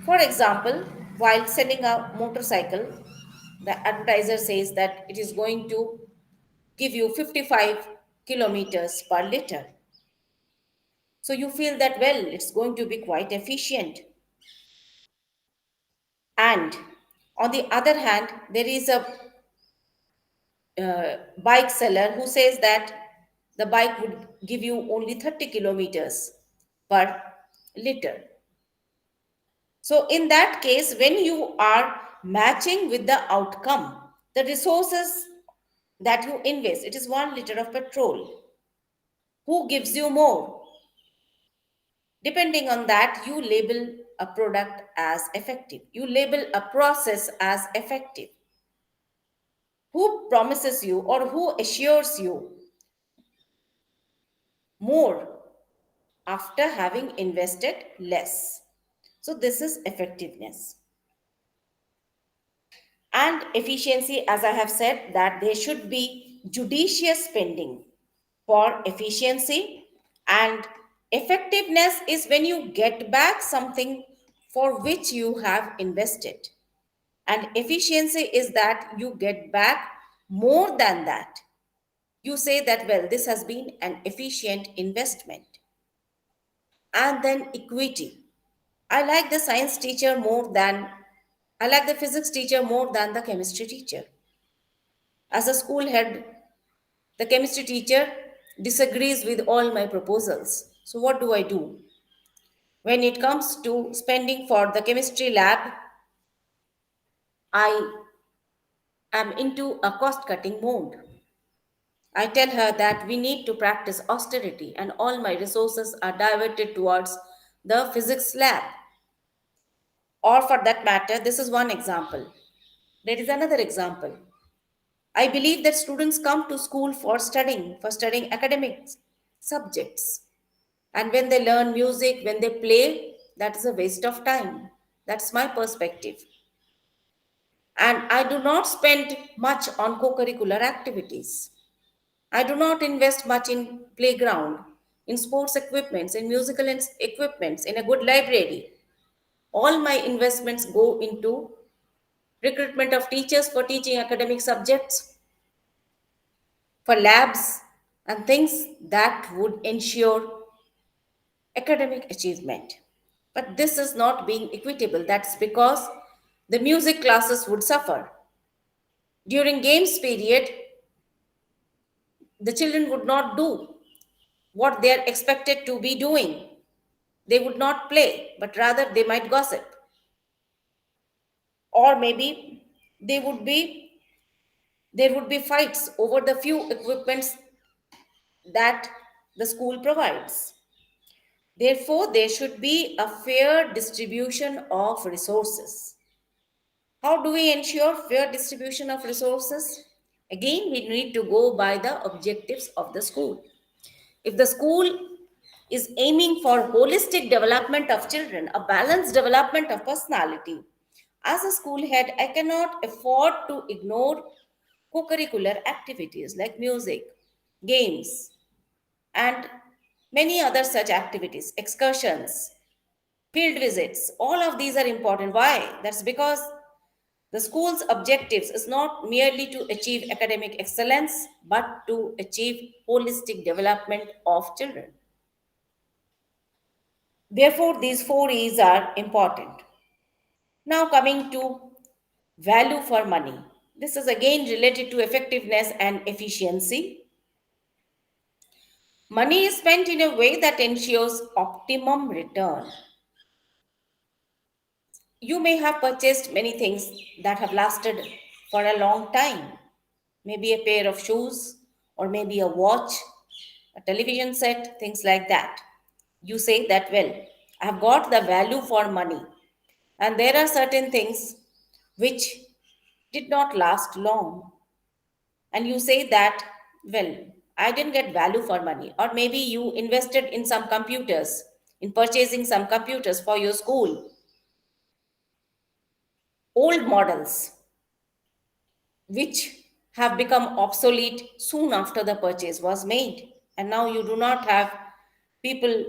For example, while selling a motorcycle, the advertiser says that it is going to give you 55 kilometers per liter. So you feel that, well, it's going to be quite efficient. And on the other hand, there is a bike seller who says that the bike would give you only 30 kilometers per liter. So, in that case, when you are matching with the outcome, the resources that you invest, it is 1 liter of petrol. Who gives you more? Depending on that, you label a product as effective, you label a process as effective. Who promises you or who assures you more after having invested less? So, this is effectiveness. And efficiency, as I have said, that there should be judicious spending for efficiency. And effectiveness is when you get back something for which you have invested. And efficiency is that you get back more than that. You say that, well, this has been an efficient investment. And then equity. I like the science teacher more than, I like the physics teacher more than the chemistry teacher. As a school head, the chemistry teacher disagrees with all my proposals. So, what do I do? When it comes to spending for the chemistry lab, I am into a cost cutting mode. I tell her that we need to practice austerity and all my resources are diverted towards the physics lab. Or, for that matter, this is one example. There is another example. I believe that students come to school for studying academic subjects. And when they learn music, when they play, that is a waste of time. That's my perspective. And I do not spend much on co-curricular activities. I do not invest much in playground, in sports equipments, in musical equipments, in a good library. All my investments go into recruitment of teachers for teaching academic subjects, for labs, and things that would ensure academic achievement. But this is not being equitable. That's because the music classes would suffer. During games period, the children would not do what they are expected to be doing. They would not play, but rather they might gossip. Or maybe they would be there would be fights over the few equipments that the school provides. Therefore, there should be a fair distribution of resources. How do we ensure fair distribution of resources? Again, we need to go by the objectives of the school. If the school is aiming for holistic development of children, a balanced development of personality, as a school head, I cannot afford to ignore co-curricular activities like music, games, and many other such activities, excursions, field visits. All of these are important. Why? That's because the school's objectives is not merely to achieve academic excellence, but to achieve holistic development of children. Therefore, these four E's are important. Now, coming to value for money. This is again related to effectiveness and efficiency. Money is spent in a way that ensures optimum return. You may have purchased many things that have lasted for a long time. Maybe a pair of shoes, or maybe a watch, a television set, things like that. You say that, well, I have got the value for money. And there are certain things which did not last long. And you say that, well, I didn't get value for money. Or maybe you invested in some computers, in purchasing some computers for your school, old models, which have become obsolete soon after the purchase was made. And now you do not have people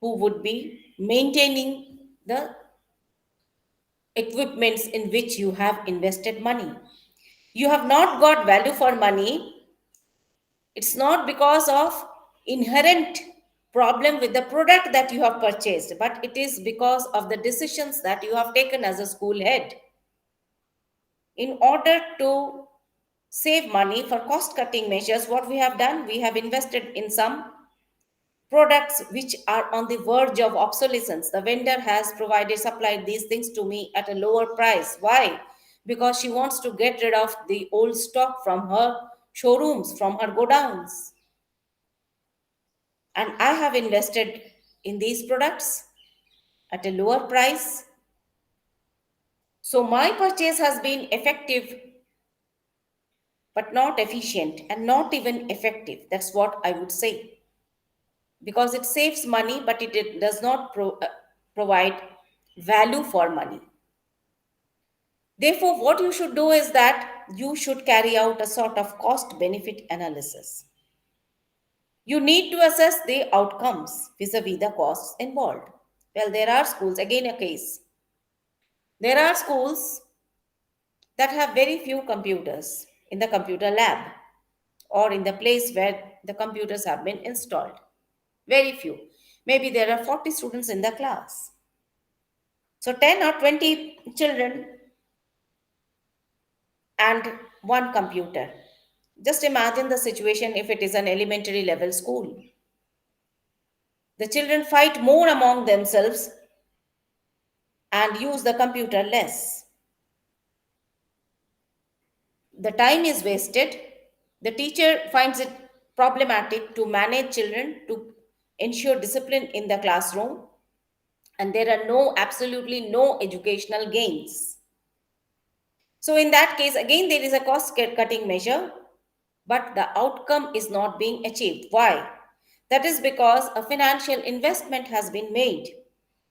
who would be maintaining the equipments in which you have invested money. You have not got value for money. It's not because of inherent problem with the product that you have purchased, but it is because of the decisions that you have taken as a school head. In order to save money for cost cutting measures, what we have done, we have invested in some products which are on the verge of obsolescence. The vendor has supplied these things to me at a lower price. Why? Because she wants to get rid of the old stock from her showrooms, from her godowns. And I have invested in these products at a lower price. So my purchase has been effective, but not efficient and not even effective. That's what I would say. Because it saves money, but it does not provide value for money. Therefore, what you should do is that you should carry out a sort of cost benefit analysis. You need to assess the outcomes vis-a-vis the costs involved. Well, there are schools, again a case. There are schools that have very few computers in the computer lab or in the place where the computers have been installed. Very few. Maybe there are 40 students in the class. So 10 or 20 children and one computer. Just imagine the situation if it is an elementary level school. The children fight more among themselves and use the computer less. The time is wasted. The teacher finds it problematic to manage children to ensure discipline in the classroom, and there are absolutely no educational gains. So, in that case, again, there is a cost cutting measure, but the outcome is not being achieved. Why? That is because a financial investment has been made,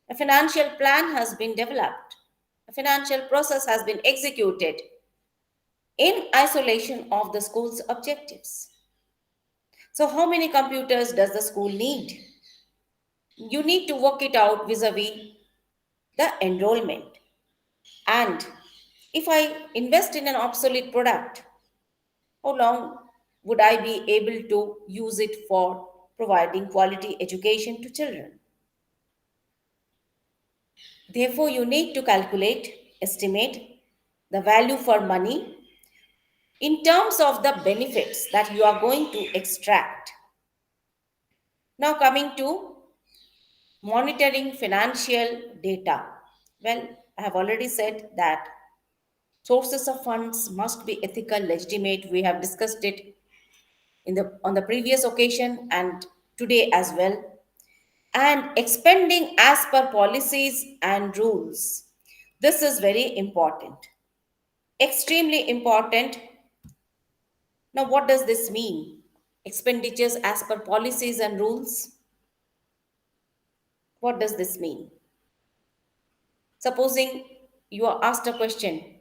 a financial plan has been developed, a financial process has been executed in isolation of the school's objectives. So, how many computers does the school need? You need to work it out vis a vis the enrollment. And if I invest in an obsolete product, how long would I be able to use it for providing quality education to children? Therefore, you need to calculate, estimate the value for money in terms of the benefits that you are going to extract. Now, coming to monitoring financial data. Well, I have already said that sources of funds must be ethical, legitimate. We have discussed it on the previous occasion and today as well. And expending as per policies and rules. This is very important, extremely important. Now, what does this mean? Expenditures as per policies and rules. What does this mean? Supposing you are asked a question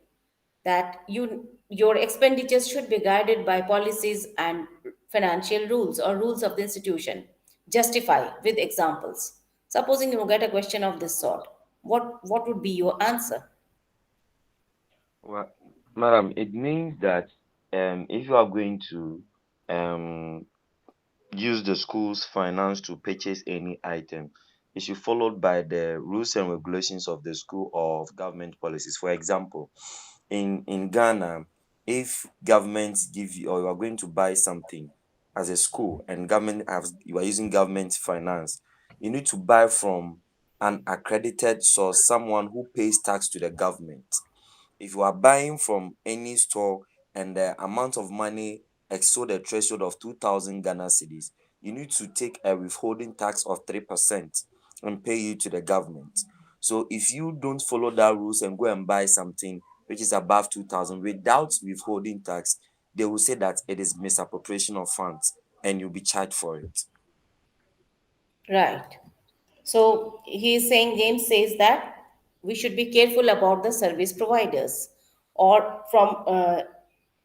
that your expenditures should be guided by policies and financial rules or rules of the institution. Justify with examples. Supposing you get a question of this sort, what would be your answer? Well, madam, it means that if you are going to um, use the school's finance to purchase any item, it should followed by the rules and regulations of the school or of government policies. For example, in Ghana, if government give you or you are going to buy something as a school and you are using government finance, you need to buy from an accredited source, someone who pays tax to the government. If you are buying from any store and the amount of money exceed the threshold of 2,000 Ghana cedis, you need to take a withholding tax of 3% and pay it to the government. So if you don't follow that rules and go and buy something which is above 2,000 without withholding tax, they will say that it is misappropriation of funds and you'll be charged for it. Right. So he is saying, James says that we should be careful about the service providers or from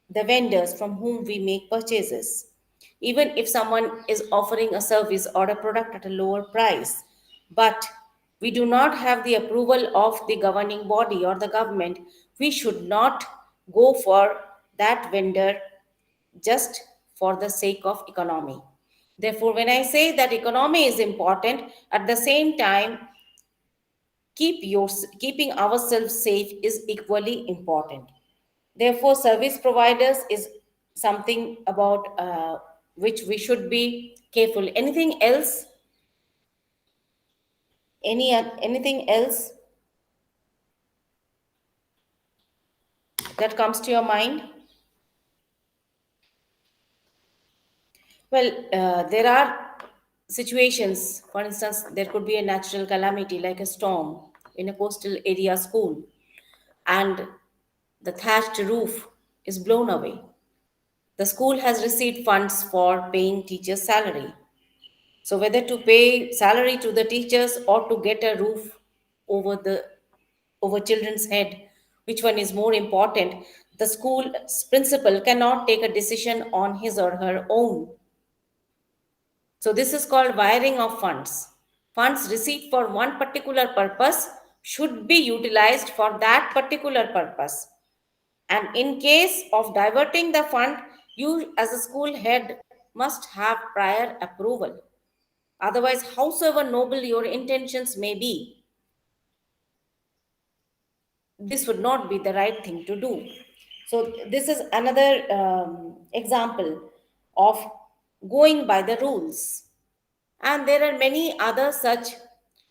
the vendors from whom we make purchases. Even if someone is offering a service or a product at a lower price, but we do not have the approval of the governing body or the government, we should not go for that vendor just for the sake of economy. Therefore, when I say that economy is important, at the same time, keeping ourselves safe is equally important. Therefore, service providers is something about which we should be careful. Anything else? Anything else that comes to your mind? Well, there are situations, for instance, there could be a natural calamity like a storm in a coastal area school, and the thatched roof is blown away. The school has received funds for paying teachers' salary. So, whether to pay salary to the teachers or to get a roof over the over children's head, which one is more important? The school's principal cannot take a decision on his or her own. So this is called wiring of funds. Funds received for one particular purpose should be utilized for that particular purpose. And in case of diverting the fund, you as a school head must have prior approval. Otherwise, howsoever noble your intentions may be, this would not be the right thing to do. So this is another example of going by the rules. And there are many other such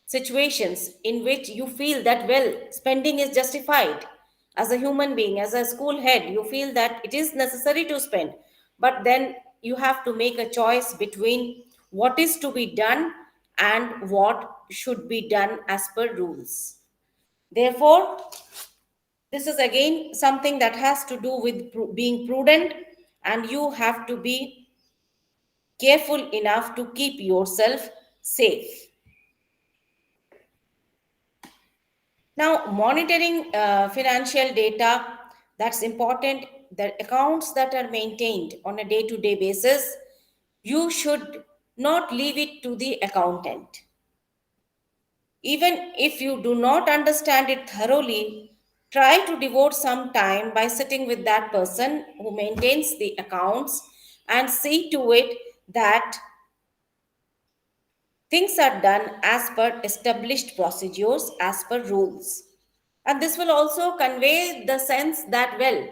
situations in which you feel that, well, spending is justified. As a human being, as a school head, you feel that it is necessary to spend. But then you have to make a choice between what is to be done and what should be done as per rules. Therefore, this is again something that has to do with being prudent, and you have to be careful enough to keep yourself safe. Now, monitoring financial data, that's important. The accounts that are maintained on a day-to-day basis, you should not leave it to the accountant. Even if you do not understand it thoroughly, try to devote some time by sitting with that person who maintains the accounts and see to it that things are done as per established procedures, as per rules. And this will also convey the sense that, well,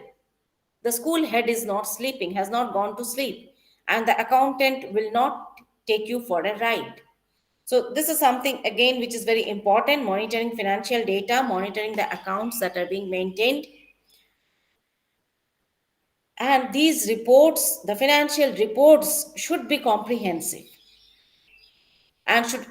the school head is not sleeping, has not gone to sleep, and the accountant will not take you for a ride. So, this is something again which is very important: monitoring financial data, monitoring the accounts that are being maintained. And these reports, the financial reports, should be comprehensive and should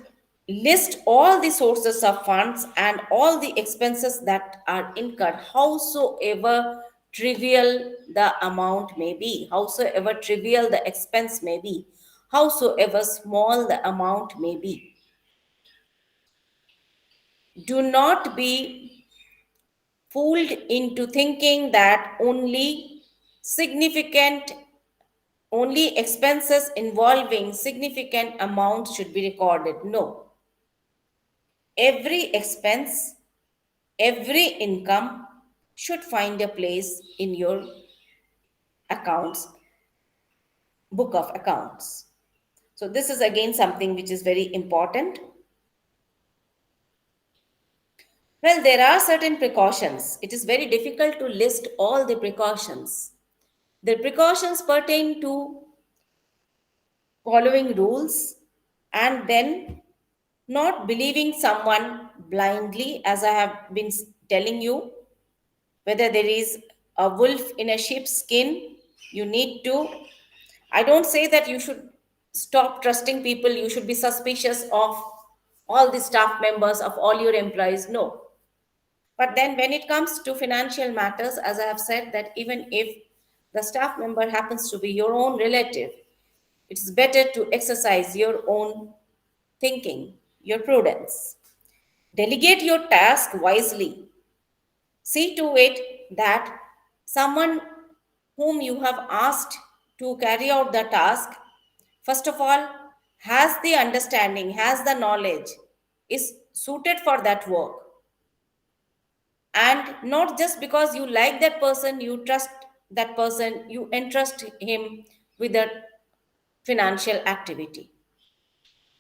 list all the sources of funds and all the expenses that are incurred, howsoever trivial the amount may be, howsoever trivial the expense may be, howsoever small the amount may be. Do not be fooled into thinking that only expenses involving significant amounts should be recorded. No. Every expense, every income should find a place in your accounts, book of accounts. So this is again something which is very important. Well, there are certain precautions. It is very difficult to list all the precautions. The precautions pertain to following rules and then not believing someone blindly, as I have been telling you. Whether there is a wolf in a sheep's skin, you need to. I don't say that you should stop trusting people, you should be suspicious of all the staff members, of all your employees. No. But then when it comes to financial matters, as I have said, that even if the staff member happens to be your own relative, it's better to exercise your own thinking, your prudence. Delegate your task wisely. See to it that someone whom you have asked to carry out the task, first of all, has the understanding, has the knowledge, is suited for that work. And not just because you like that person, you trust that person, you entrust him with a financial activity.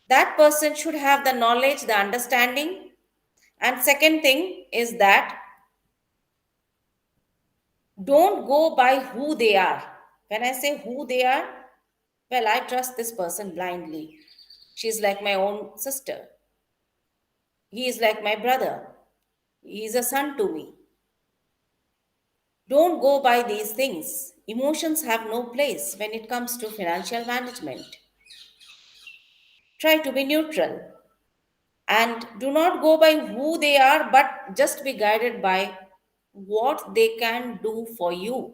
That person should have the knowledge, the understanding. And second thing is that don't go by who they are. When I say who they are, well, I trust this person blindly. She's like my own sister. He is like my brother. He is a son to me. Don't go by these things. Emotions have no place when it comes to financial management. Try to be neutral and do not go by who they are, but just be guided by what they can do for you,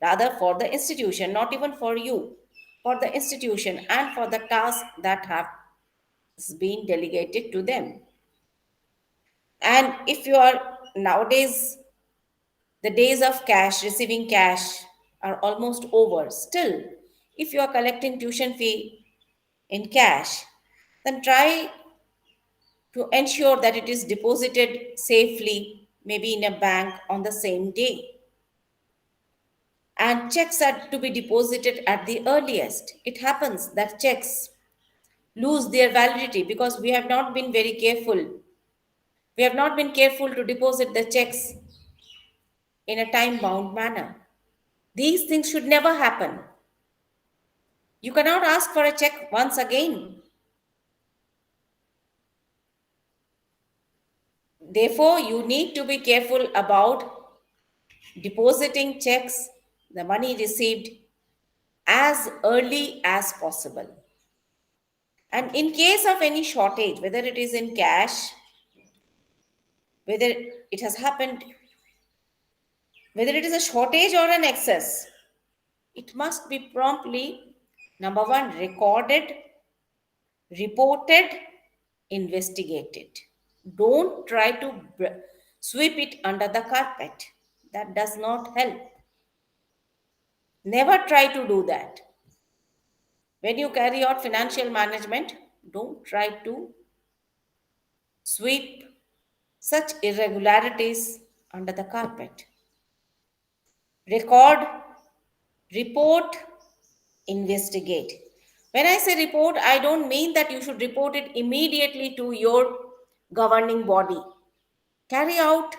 rather for the institution, not even for you, for the institution and for the task that have been delegated to them. And if you are nowadays, the days of cash, receiving cash are almost over. Still, if you are collecting tuition fee in cash, then try to ensure that it is deposited safely, maybe in a bank on the same day. And checks are to be deposited at the earliest. It happens that checks lose their validity because we have not been very careful. We have not been careful to deposit the checks in a time bound manner. These things should never happen. You cannot ask for a check once again. Therefore, you need to be careful about depositing checks, the money received, as early as possible. And in case of any shortage, whether it is in cash, whether it has happened, whether it is a shortage or an excess, it must be promptly, number one, recorded, reported, investigated. Don't try to sweep it under the carpet. That does not help. Never try to do that. When you carry out financial management, don't try to sweep such irregularities under the carpet. Record, report, investigate. When I say report, I don't mean that you should report it immediately to your governing body. Carry out,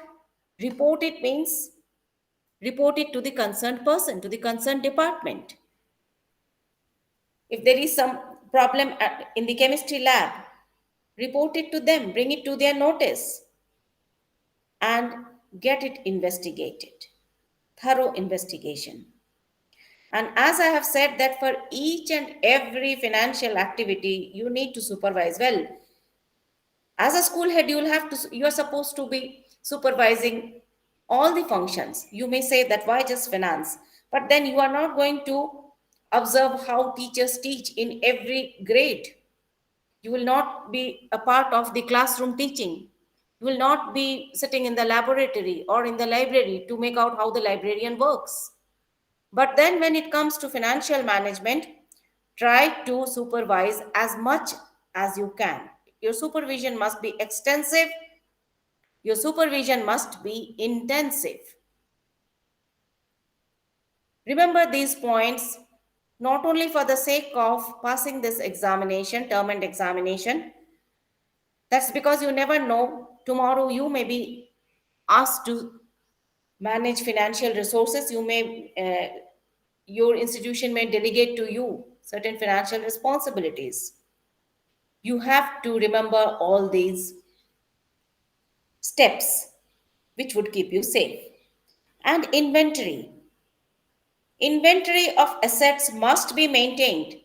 report it means report it to the concerned person, to the concerned department. If there is some problem in the chemistry lab, report it to them, bring it to their notice, and get it investigated. Thorough investigation. And as I have said that for each and every financial activity, you need to supervise. Well, as a school head, you are supposed to be supervising all the functions. You may say that why just finance? But then you are not going to observe how teachers teach in every grade. You will not be a part of the classroom teaching. You will not be sitting in the laboratory or in the library to make out how the librarian works. But then when it comes to financial management, try to supervise as much as you can. Your supervision must be extensive. Your supervision must be intensive. Remember these points not only for the sake of passing this examination, term and examination. That's because you never know. Tomorrow you may be asked to manage financial resources. Your institution may delegate to you certain financial responsibilities. You have to remember all these steps which would keep you safe. And inventory. Inventory of assets must be maintained,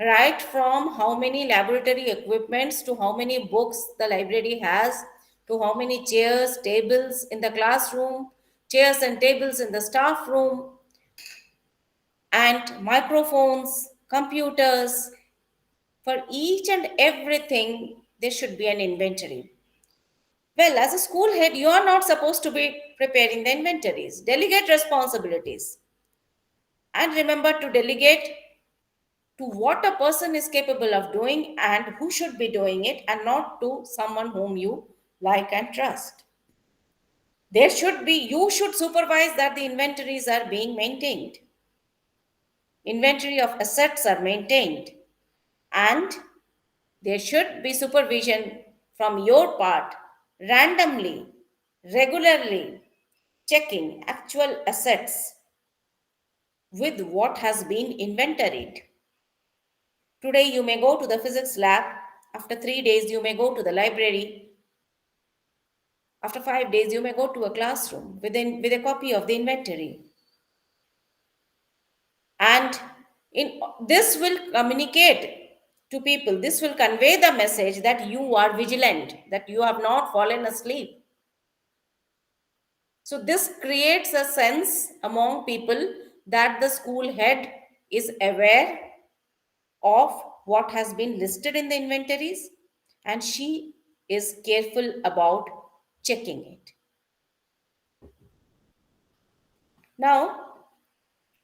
right from how many laboratory equipments to how many books the library has, to how many chairs, tables in the classroom, chairs and tables in the staff room, and microphones, computers. For each and everything, there should be an inventory. Well, as a school head, you are not supposed to be preparing the inventories. Delegate responsibilities. And remember to delegate to what a person is capable of doing and who should be doing it, and not to someone whom you like and trust. There should be, you should supervise that the inventories are being maintained. Inventory of assets are maintained, and there should be supervision from your part, randomly, regularly checking actual assets with what has been inventoried. Today, you may go to the physics lab. After 3 days, you may go to the library. After 5 days, you may go to a classroom with a copy of the inventory. And this will communicate to people, this will convey the message that you are vigilant, that you have not fallen asleep. So this creates a sense among people that the school head is aware of what has been listed in the inventories, and she is careful about checking it. Now,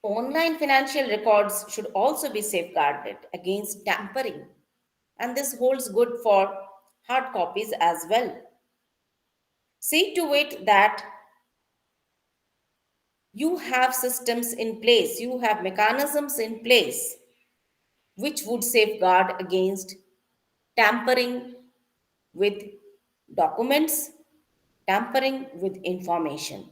online financial records should also be safeguarded against tampering, and this holds good for hard copies as well. See to it that you have systems in place, you have mechanisms in place which would safeguard against tampering with documents, tampering with information.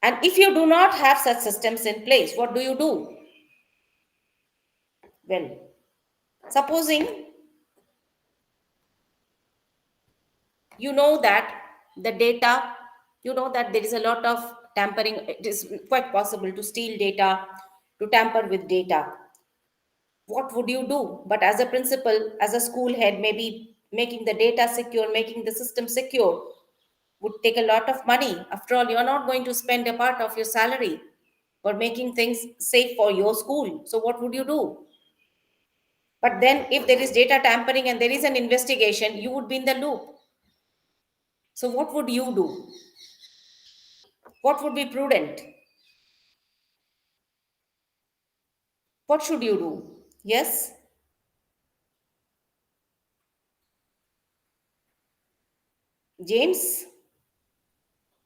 And if you do not have such systems in place, what do you do? Well, supposing you know that the data, you know that there is a lot of tampering, it is quite possible to steal data, to tamper with data. What would you do? But as a principal, as a school head, maybe making the data secure, making the system secure would take a lot of money. After all, you're not going to spend a part of your salary for making things safe for your school. So what would you do? But then if there is data tampering and there is an investigation, you would be in the loop. So what would you do? What would be prudent? What should you do? Yes, James,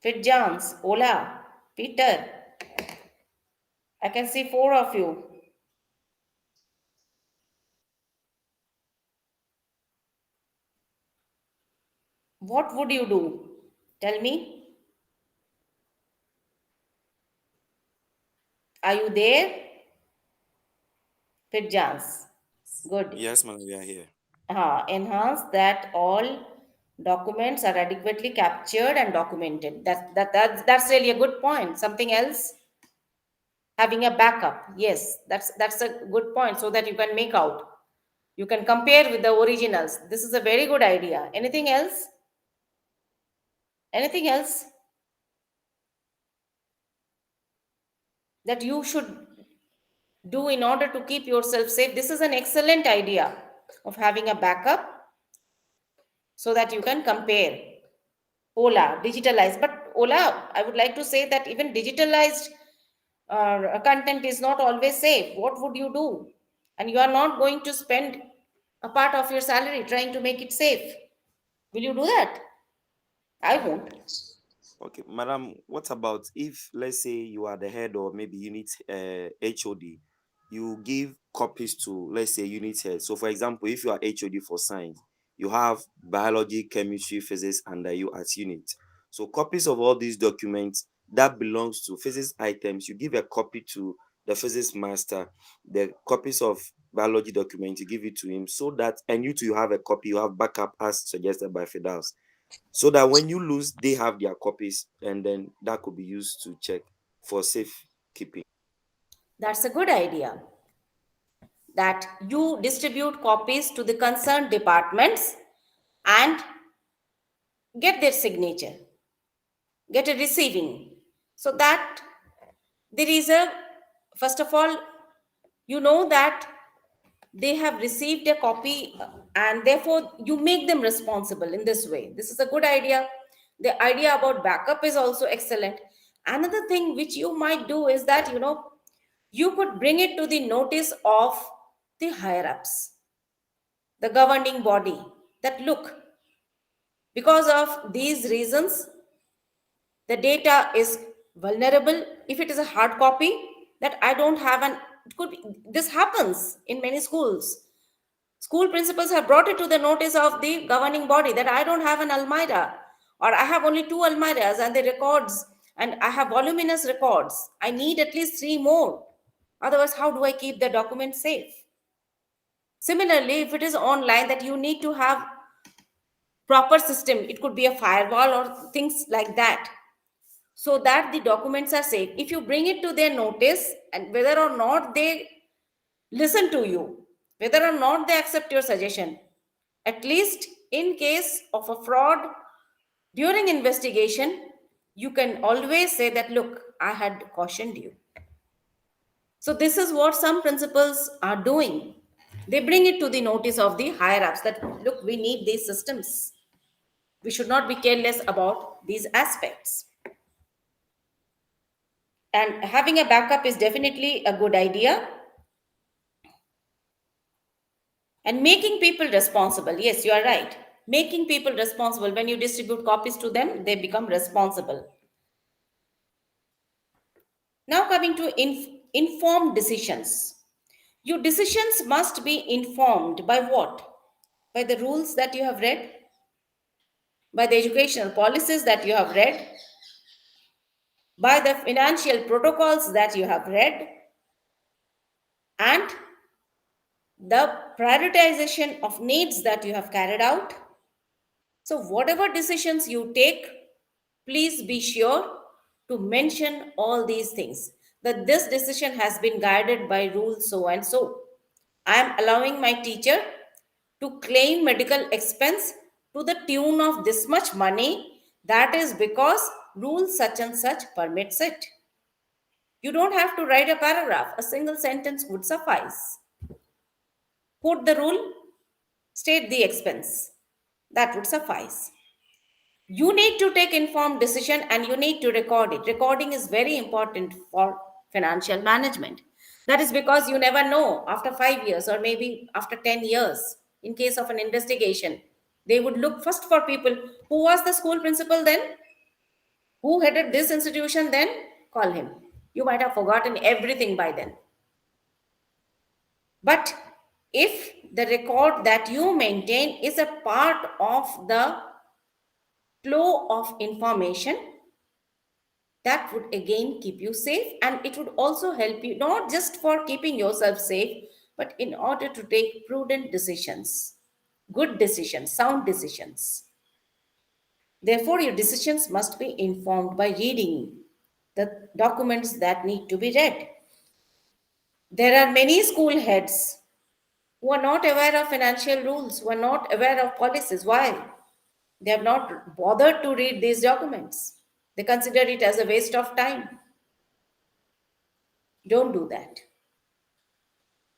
Fitzjohns, Ola, Peter. I can see four of you. What would you do? Tell me. Are you there? Fitzjohns. Good. Yes, madam, we are here. Enhance that all documents are adequately captured and documented. That's really a good point. Something else? Having a backup. Yes, that's a good point, so that you can make out. You can compare with the originals. This is a very good idea. Anything else? Anything else that you should do in order to keep yourself safe? This is an excellent idea of having a backup so that you can compare. Ola, digitalized. But Ola, I would like to say that even digitalized content is not always safe. What would you do? And you are not going to spend a part of your salary trying to make it safe. Will you do that? I won't. Okay, madam, what about if, let's say, you are the head or maybe unit HOD, you give copies to, let's say, unit head. So, for example, if you are HOD for science, you have biology, chemistry, physics under you as unit. So, copies of all these documents that belongs to physics items, you give a copy to the physics master. The copies of biology documents, you give it to him, so that, and you too, you have a copy, you have backup as suggested by Fidels, so that when you lose, they have their copies, and then that could be used to check for safe keeping. That's a good idea. That you distribute copies to the concerned departments and get their signature, get a receiving, so that there is a, first of all, you know that they have received a copy, and therefore you make them responsible in this way. This is a good idea. The idea about backup is also excellent. Another thing which you might do is that, You could bring it to the notice of the higher ups, the governing body, that look, because of these reasons, the data is vulnerable. If it is a hard copy, that I don't have an, it could be, this happens in many schools. School principals have brought it to the notice of the governing body that I don't have an Almira, or I have only two Almiras and the records, and I have voluminous records. I need at least three more. Otherwise, how do I keep the document safe? Similarly, if it is online, that you need to have proper system, it could be a firewall or things like that, so that the documents are safe. If you bring it to their notice, and whether or not they listen to you, whether or not they accept your suggestion, at least in case of a fraud during investigation, you can always say that, look, I had cautioned you. So this is what some principals are doing. They bring it to the notice of the higher ups that, look, we need these systems. We should not be careless about these aspects. And having a backup is definitely a good idea. And making people responsible. Yes, you are right. Making people responsible. When you distribute copies to them, they become responsible. Now coming to informed decisions. Your decisions must be informed by what? By the rules that you have read, by the educational policies that you have read, by the financial protocols that you have read, and the prioritization of needs that you have carried out. So, whatever decisions you take, please be sure to mention all these things, that this decision has been guided by rule so and so. I am allowing my teacher to claim medical expense to the tune of this much money. That is because rule such and such permits it. You don't have to write a paragraph, a single sentence would suffice. Quote the rule, state the expense. That would suffice. You need to take informed decision and you need to record it. Recording is very important for financial management. That is because you never know, after 5 years or maybe after 10 years, in case of an investigation, they would look first for people who was the school principal then, who headed this institution then, call him. You might have forgotten everything by then. But if the record that you maintain is a part of the flow of information, that would again keep you safe, and it would also help you not just for keeping yourself safe, but in order to take prudent decisions, good decisions, sound decisions. Therefore, your decisions must be informed by reading the documents that need to be read. There are many school heads who are not aware of financial rules, who are not aware of policies. Why? They have not bothered to read these documents. They consider it as a waste of time. Don't do that.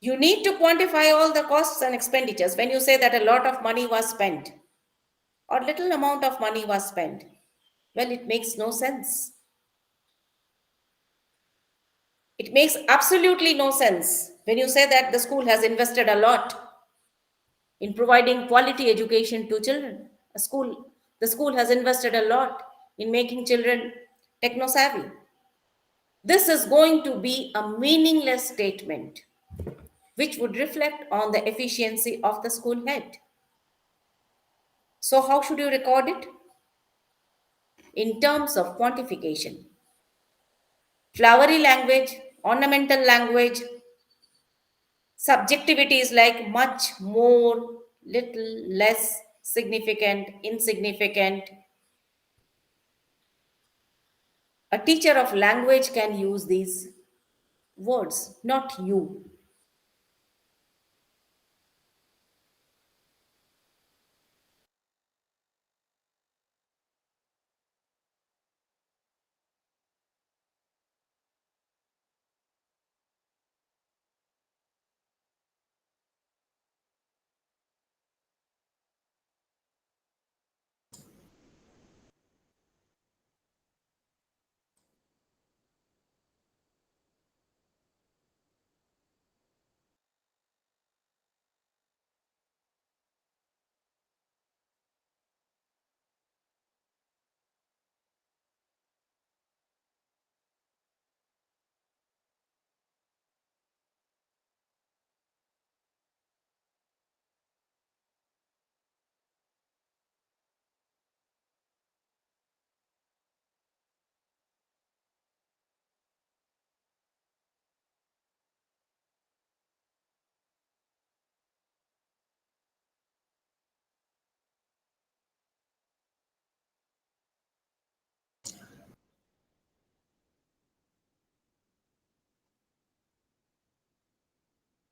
You need to quantify all the costs and expenditures. When you say that a lot of money was spent or little amount of money was spent, well, it makes no sense. It makes absolutely no sense when you say that the school has invested a lot in providing quality education to children. The school has invested a lot in making children techno savvy. This is going to be a meaningless statement which would reflect on the efficiency of the school head. So, how should you record it? In terms of quantification. Flowery language, ornamental language, subjectivity is like much, more, little, less, significant, insignificant. A teacher of language can use these words, not you.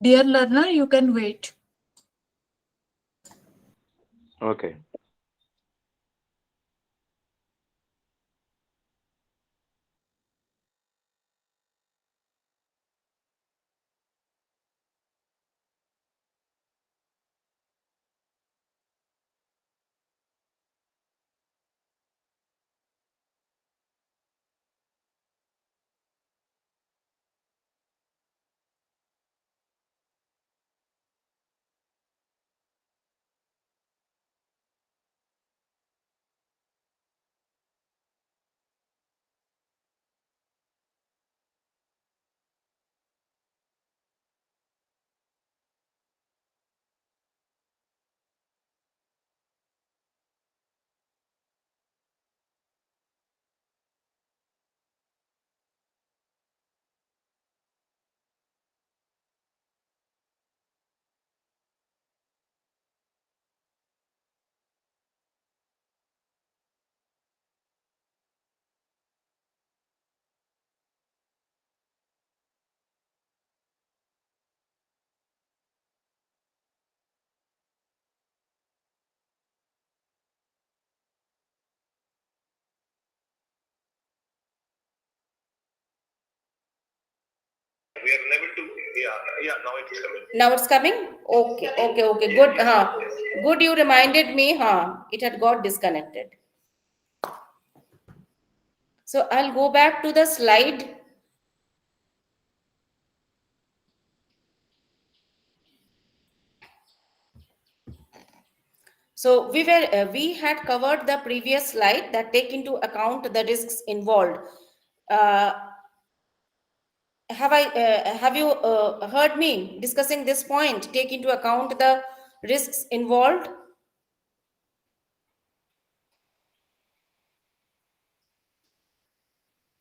Dear learner, you can wait. Okay. We are unable to. Yeah. Now it's coming. Now it's coming. Okay. Good. Good. You reminded me. It had got disconnected. So I'll go back to the slide. So we had covered the previous slide that take into account the risks involved. Uh, have you heard me discussing this point? Take into account the risks involved.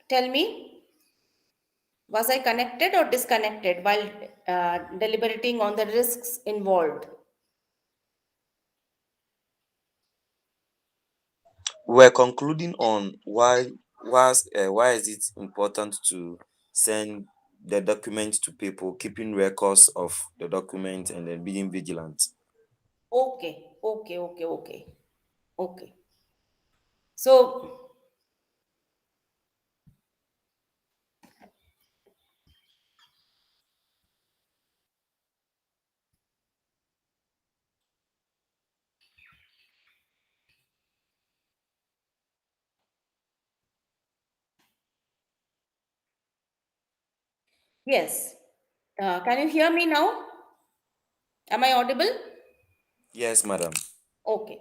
Tell me, was I connected or disconnected while deliberating on the risks involved? We're concluding on why is it important to send the document to people, keeping records of the document and then being vigilant. Okay. So yes, can you hear me now? Am I audible? Yes, madam. Okay.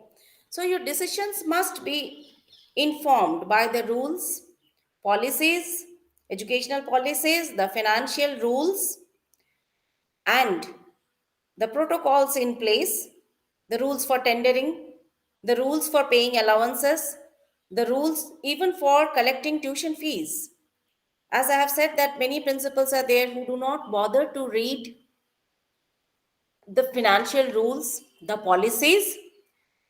So your decisions must be informed by the rules, policies, educational policies, the financial rules, and the protocols in place, the rules for tendering, the rules for paying allowances, the rules even for collecting tuition fees. As I have said, that many principals are there who do not bother to read the financial rules, the policies.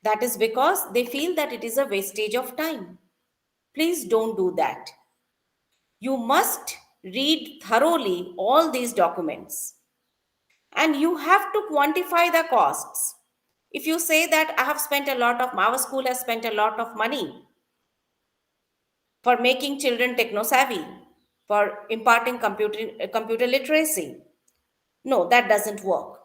That is because they feel that it is a wastage of time. Please don't do that. You must read thoroughly all these documents and you have to quantify the costs. If you say that our school has spent a lot of money for making children techno savvy, for imparting computer literacy, no, that doesn't work.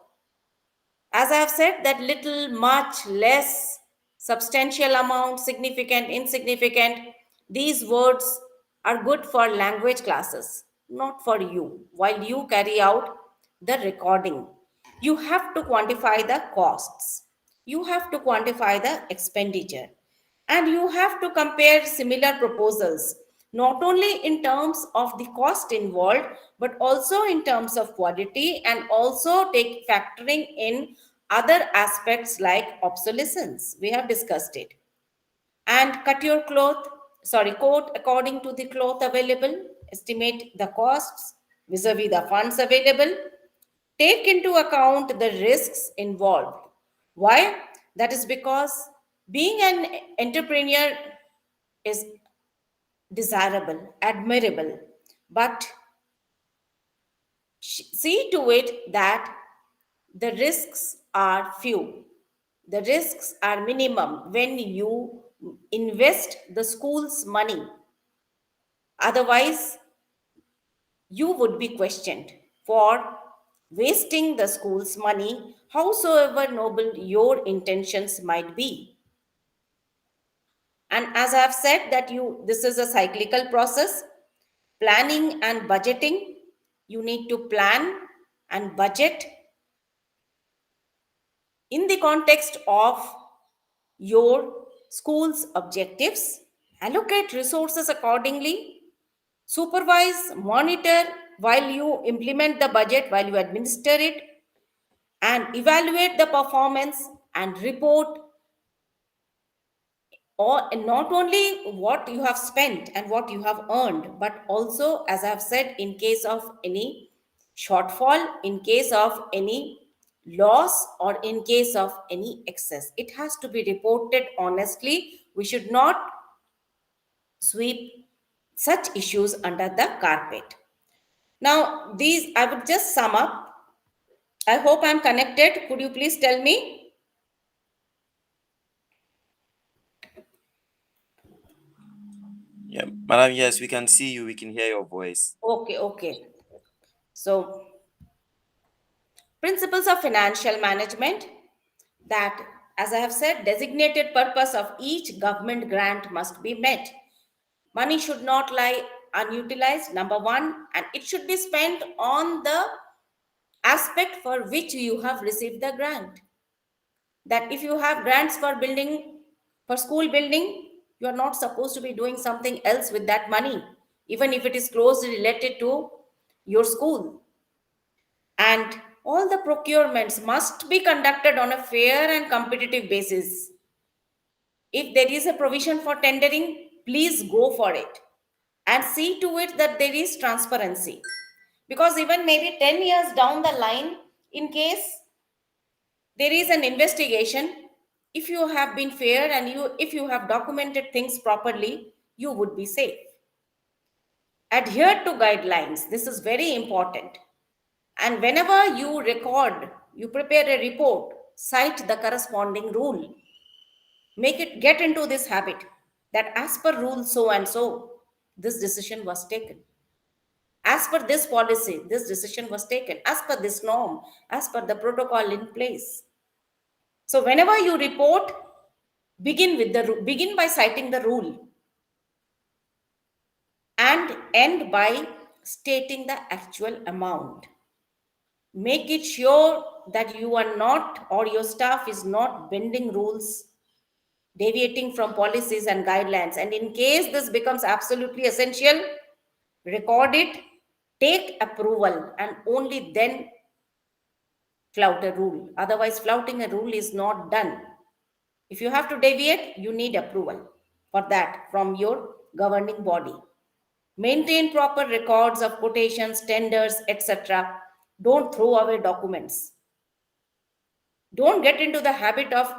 As I have said, that little, much, less, substantial amount, significant, insignificant, these words are good for language classes, not for you. While you carry out the recording, you have to quantify the costs, you have to quantify the expenditure, and you have to compare similar proposals, not only in terms of the cost involved but also in terms of quality, and also take factoring in other aspects like obsolescence. We have discussed it. And cut your quote according to the cloth available, estimate the costs vis-a-vis the funds available, take into account the risks involved. Why? That is because being an entrepreneur is desirable, admirable, but see to it that the risks are few. The risks are minimum when you invest the school's money. Otherwise, you would be questioned for wasting the school's money, howsoever noble your intentions might be. And as I have said that this is a cyclical process, planning and budgeting. You need to plan and budget in the context of your school's objectives, allocate resources accordingly, supervise, monitor while you implement the budget, while you administer it, and evaluate the performance and report, or not only what you have spent and what you have earned, but also, as I have said, in case of any shortfall, in case of any loss, or in case of any excess. It has to be reported honestly. We should not sweep such issues under the carpet. Now, these I would just sum up. I hope I'm connected. Could you please tell me? Yeah, madam, yes, we can see you, we can hear your voice. Okay. So, principles of financial management, that, as I have said, designated purpose of each government grant must be met. Money should not lie unutilized, number one, and it should be spent on the aspect for which you have received the grant. That if you have grants for building, for school building, you are not supposed to be doing something else with that money, even if it is closely related to your school. And all the procurements must be conducted on a fair and competitive basis. If there is a provision for tendering, please go for it and see to it that there is transparency. Because even maybe 10 years down the line, in case there is an investigation, if you have been fair and if you have documented things properly, you would be safe. Adhere to guidelines. This is very important. And whenever you record, you prepare a report, cite the corresponding rule. Get into this habit that as per rule so and so, this decision was taken. As per this policy, this decision was taken. As per this norm, as per the protocol in place. So whenever you report, begin by citing the rule and end by stating the actual amount. Make it sure that you are not, or your staff is not, bending rules, deviating from policies and guidelines. And in case this becomes absolutely essential, record it, take approval, and only then flout a rule. Otherwise, flouting a rule is not done. If you have to deviate, you need approval for that from your governing body. Maintain proper records of quotations, tenders, etc. Don't throw away documents. Don't get into the habit of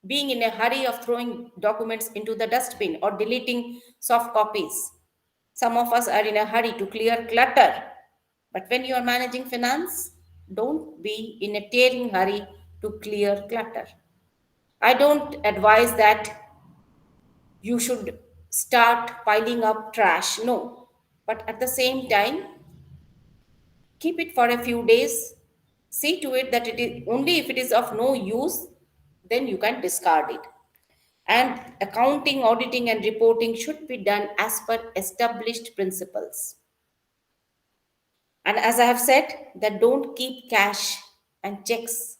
being in a hurry of throwing documents into the dustbin or deleting soft copies. Some of us are in a hurry to clear clutter. But when you are managing finance, don't be in a tearing hurry to clear clutter. I don't advise that you should start piling up trash. No. But at the same time, keep it for a few days. See to it that it is only if it is of no use, then you can discard it. And accounting, auditing, and reporting should be done as per established principles. And as I have said, that don't keep cash and checks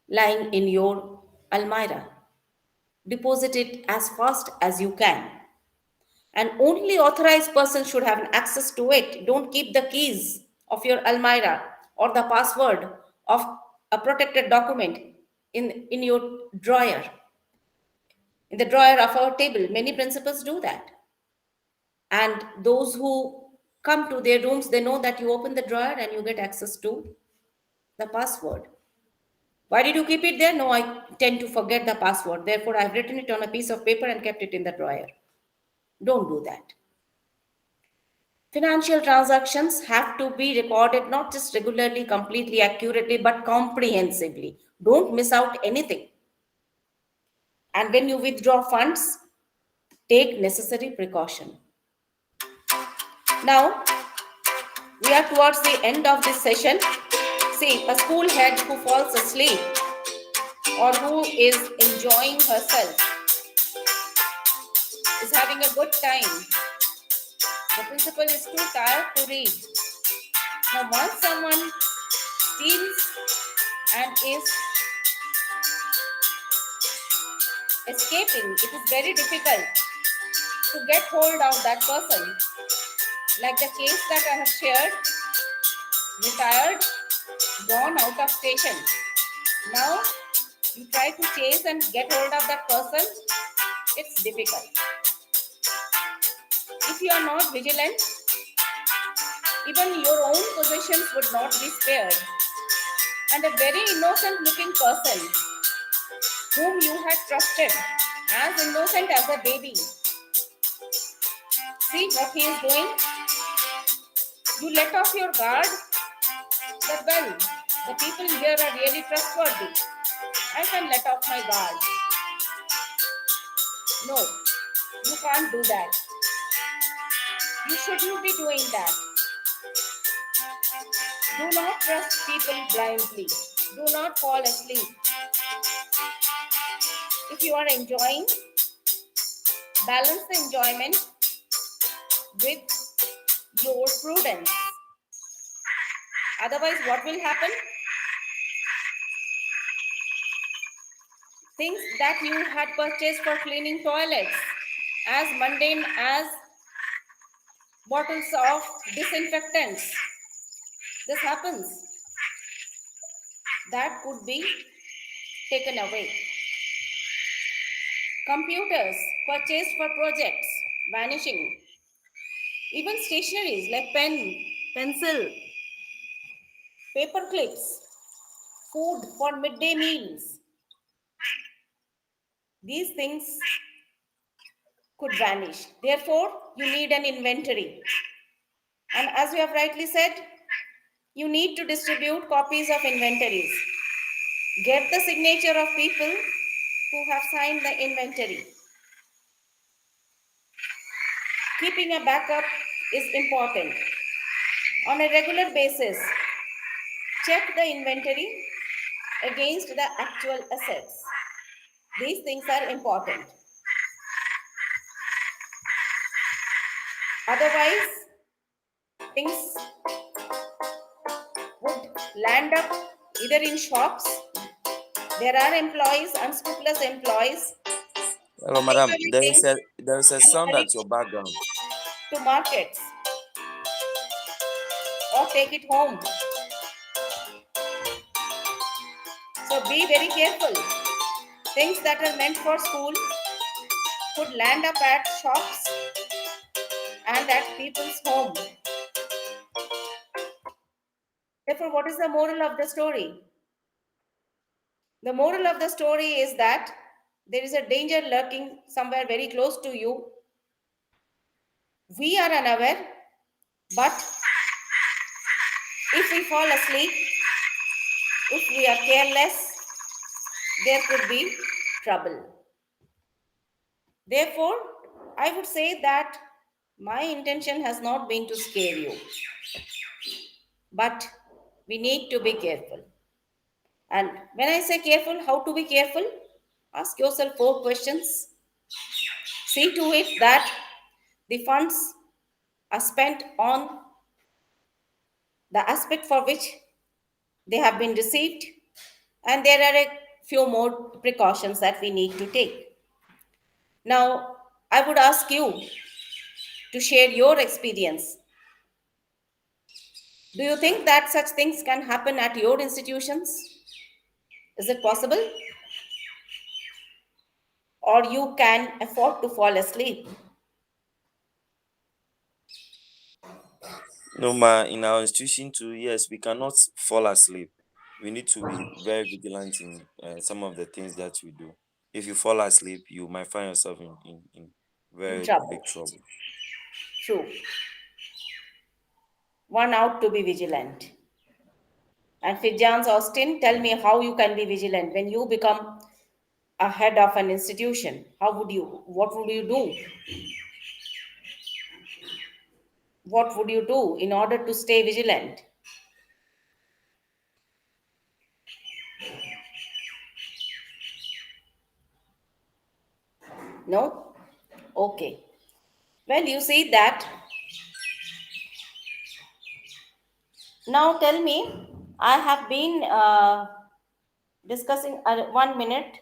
lying in your almirah. Deposit it as fast as you can. And only authorized person should have access to it. Don't keep the keys of your almirah or the password of a protected document in your drawer, in the drawer of our table. Many principals do that. And those who come to their rooms, they know that you open the drawer and you get access to the password. Why did you keep it there? No, I tend to forget the password. Therefore, I've written it on a piece of paper and kept it in the drawer. Don't do that. Financial transactions have to be recorded not just regularly, completely, accurately, but comprehensively. Don't miss out anything. And when you withdraw funds, take necessary precaution. Now, we are towards the end of this session. See, a school head who falls asleep or who is enjoying herself is having a good time. The principal is too tired to read. Now, once someone steals and is escaping, it is very difficult to get hold of that person. Like the case that I have shared, retired, gone out of station. Now, you try to chase and get hold of that person, it's difficult. If you are not vigilant, even your own possessions would not be spared. And a very innocent looking person whom you had trusted, as innocent as a baby, see what he is doing? You let off your guard that, well, the people here are really trustworthy. I can let off my guard. No, you can't do that. You shouldn't be doing that. Do not trust people blindly. Do not fall asleep. If you are enjoying, balance the enjoyment with your prudence. Otherwise, what will happen? Things that you had purchased for cleaning toilets, as mundane as bottles of disinfectants, this happens. That could be taken away. Computers purchased for projects, vanishing. Even stationeries like pen, pencil, paper clips, food for midday meals. These things could vanish. Therefore, you need an inventory. And as you have rightly said, you need to distribute copies of inventories. Get the signature of people who have signed the inventory. Keeping a backup is important. On a regular basis, check the inventory against the actual assets. These things are important. Otherwise, things would land up either in shops. There are employees, unscrupulous employees, Hello, madam. There is things a sound at your background. to markets or take it home. So be very careful. Things that are meant for school could land up at shops and at people's home. Therefore, what is the moral of the story? The moral of the story is that there is a danger lurking somewhere very close to you. We are unaware, but if we fall asleep, if we are careless, there could be trouble. Therefore, I would say that my intention has not been to scare you, but we need to be careful. And when I say careful, how to be careful? Ask yourself 4 questions. See to it that the funds are spent on the aspect for which they have been received, and there are a few more precautions that we need to take. Now, I would ask you to share your experience. Do you think that such things can happen at your institutions? Is it possible? Or you can afford to fall asleep? No, ma. In our institution too, yes, we cannot fall asleep. We need to be very vigilant in some of the things that we do. If you fall asleep, you might find yourself in In very trouble. big trouble. True. one out to be vigilant. And Fidjans Austin, tell me how you can be vigilant when you become a head of an institution. What would you do? What would you do in order to stay vigilant? No? Okay. Well, you see that. Now tell me, I have been discussing 1 minute.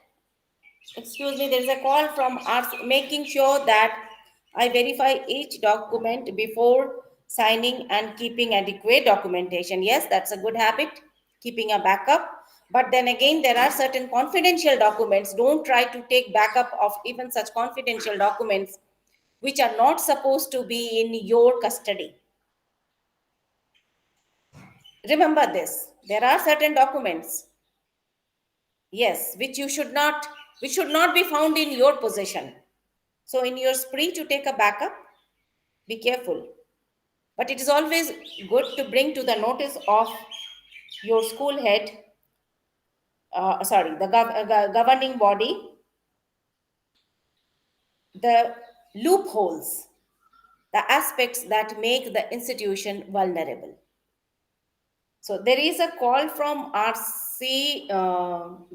Excuse me, there is a call from us making sure that I verify each document before signing and keeping adequate documentation. Yes, that's a good habit, keeping a backup. But then again, there are certain confidential documents. Don't try to take backup of even such confidential documents which are not supposed to be in your custody. Remember this. There are certain documents, yes, which should not be found in your possession. So in your spree to take a backup, be careful. But it is always good to bring to the notice of your school head, sorry, the governing body, the loopholes, the aspects that make the institution vulnerable. So there is a call from RC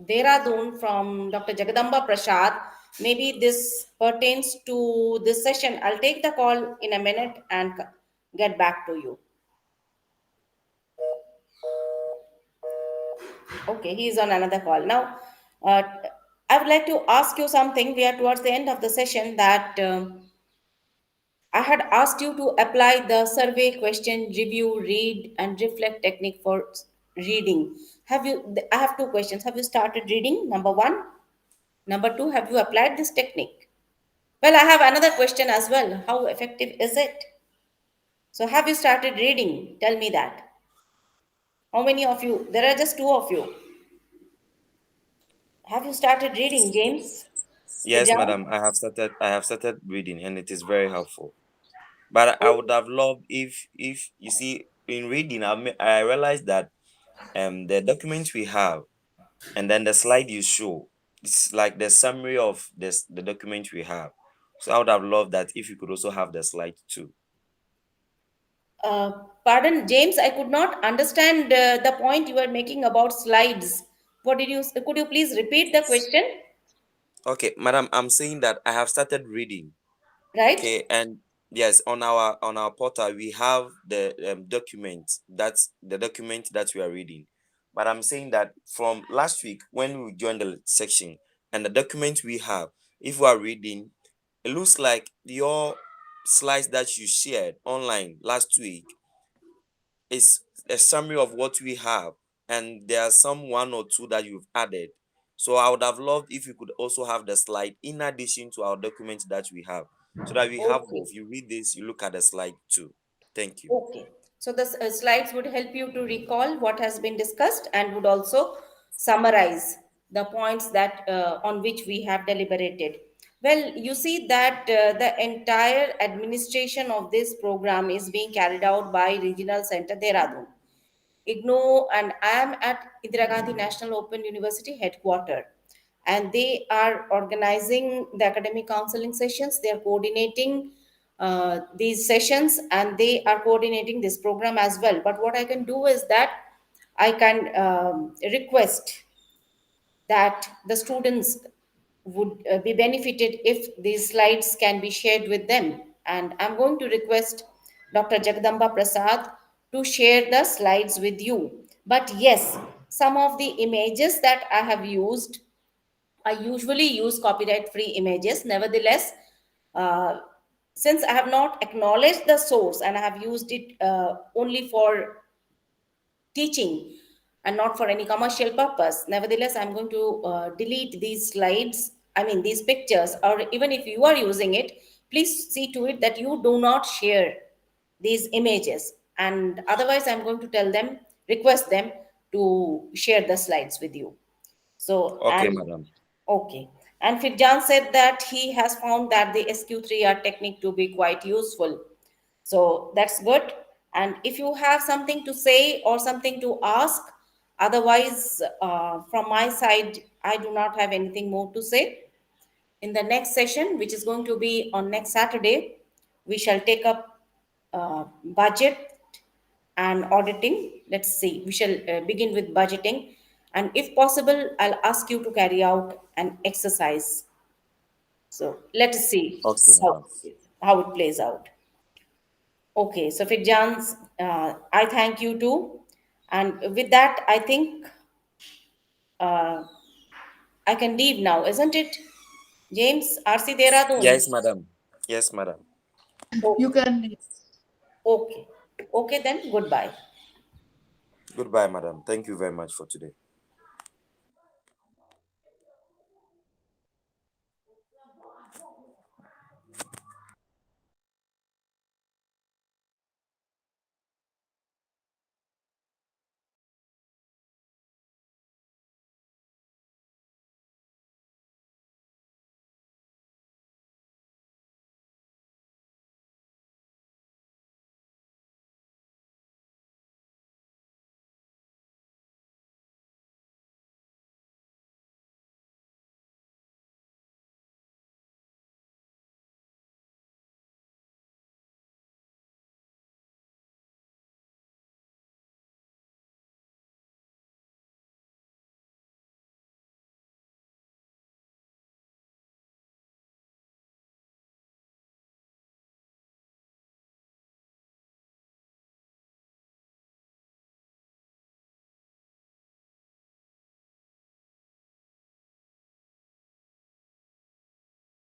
Dehradun from Dr. Jagadamba Prasad. Maybe this pertains to this session. I'll take the call in a minute and get back to you. Okay, he is on another call. Now, I would like to ask you something. We are towards the end of the session that I had asked you to apply the survey question, review, read, and reflect technique for reading. I have two questions. Have you started reading? Number one. Number two, have you applied this technique? Well, I have another question as well. How effective is it? So, have you started reading? Tell me that. How many of you? There are just two of you. Have you started reading, James? Yes, Fijan? madam. I have started reading, and it is very helpful. But I would have loved if you see in reading, I realized that the documents we have, and then the slide you show, it's like the summary of the document we have. So I would have loved that if you could also have the slide too. Uh, Pardon, James, I could not understand the point you were making about slides. Could you please repeat the question? Okay, madam, I'm saying that I have started reading. Right? Okay, and yes, on our portal we have the document. That's the document that we are reading. But I'm saying that from last week when we joined the section and the document we have, if we are reading, it looks like your slides that you shared online last week is a summary of what we have, and there are some one or two that you've added. So I would have loved if you could also have the slide in addition to our document that we have, so that we have Okay. both. You read this, you look at the slide too. Thank you. Okay. So the slides would help you to recall what has been discussed and would also summarize the points that on which we have deliberated. Well, you see that the entire administration of this program is being carried out by Regional Center Dehradun. IGNO, and I am at Indira Gandhi National Open University headquarter, and they are organizing the academic counseling sessions. They are coordinating these sessions, and they are coordinating this program as well. But what I can do is that I can request that the students would be benefited if these slides can be shared with them. And I'm going to request Dr. Jagadamba Prasad to share the slides with you. But yes, some of the images that I have used, I usually use copyright free images. Nevertheless, uh, since I have not acknowledged the source and I have used it only for teaching and not for any commercial purpose. Nevertheless, I'm going to delete these slides, I mean, these pictures, or even if you are using it, please see to it that you do not share these images. And otherwise, I'm going to request them to share the slides with you. So, Okay, and madam. okay. And Fidjan said that he has found that the SQ3R technique to be quite useful. So that's good. And if you have something to say or something to ask, otherwise, from my side, I do not have anything more to say. In the next session, which is going to be on next Saturday, we shall take up budget and auditing. Let's see, we shall begin with budgeting. And if possible, I'll ask you to carry out an exercise. So let us see Okay, how, madam. how it plays out. Okay, so Figjans, I thank you too. And with that, I think uh, I can leave now, isn't it? James, RC Dehradun. Yes, madam. Yes, madam. You Okay, can leave. okay. Okay, then goodbye. Goodbye, madam. Thank you very much for today.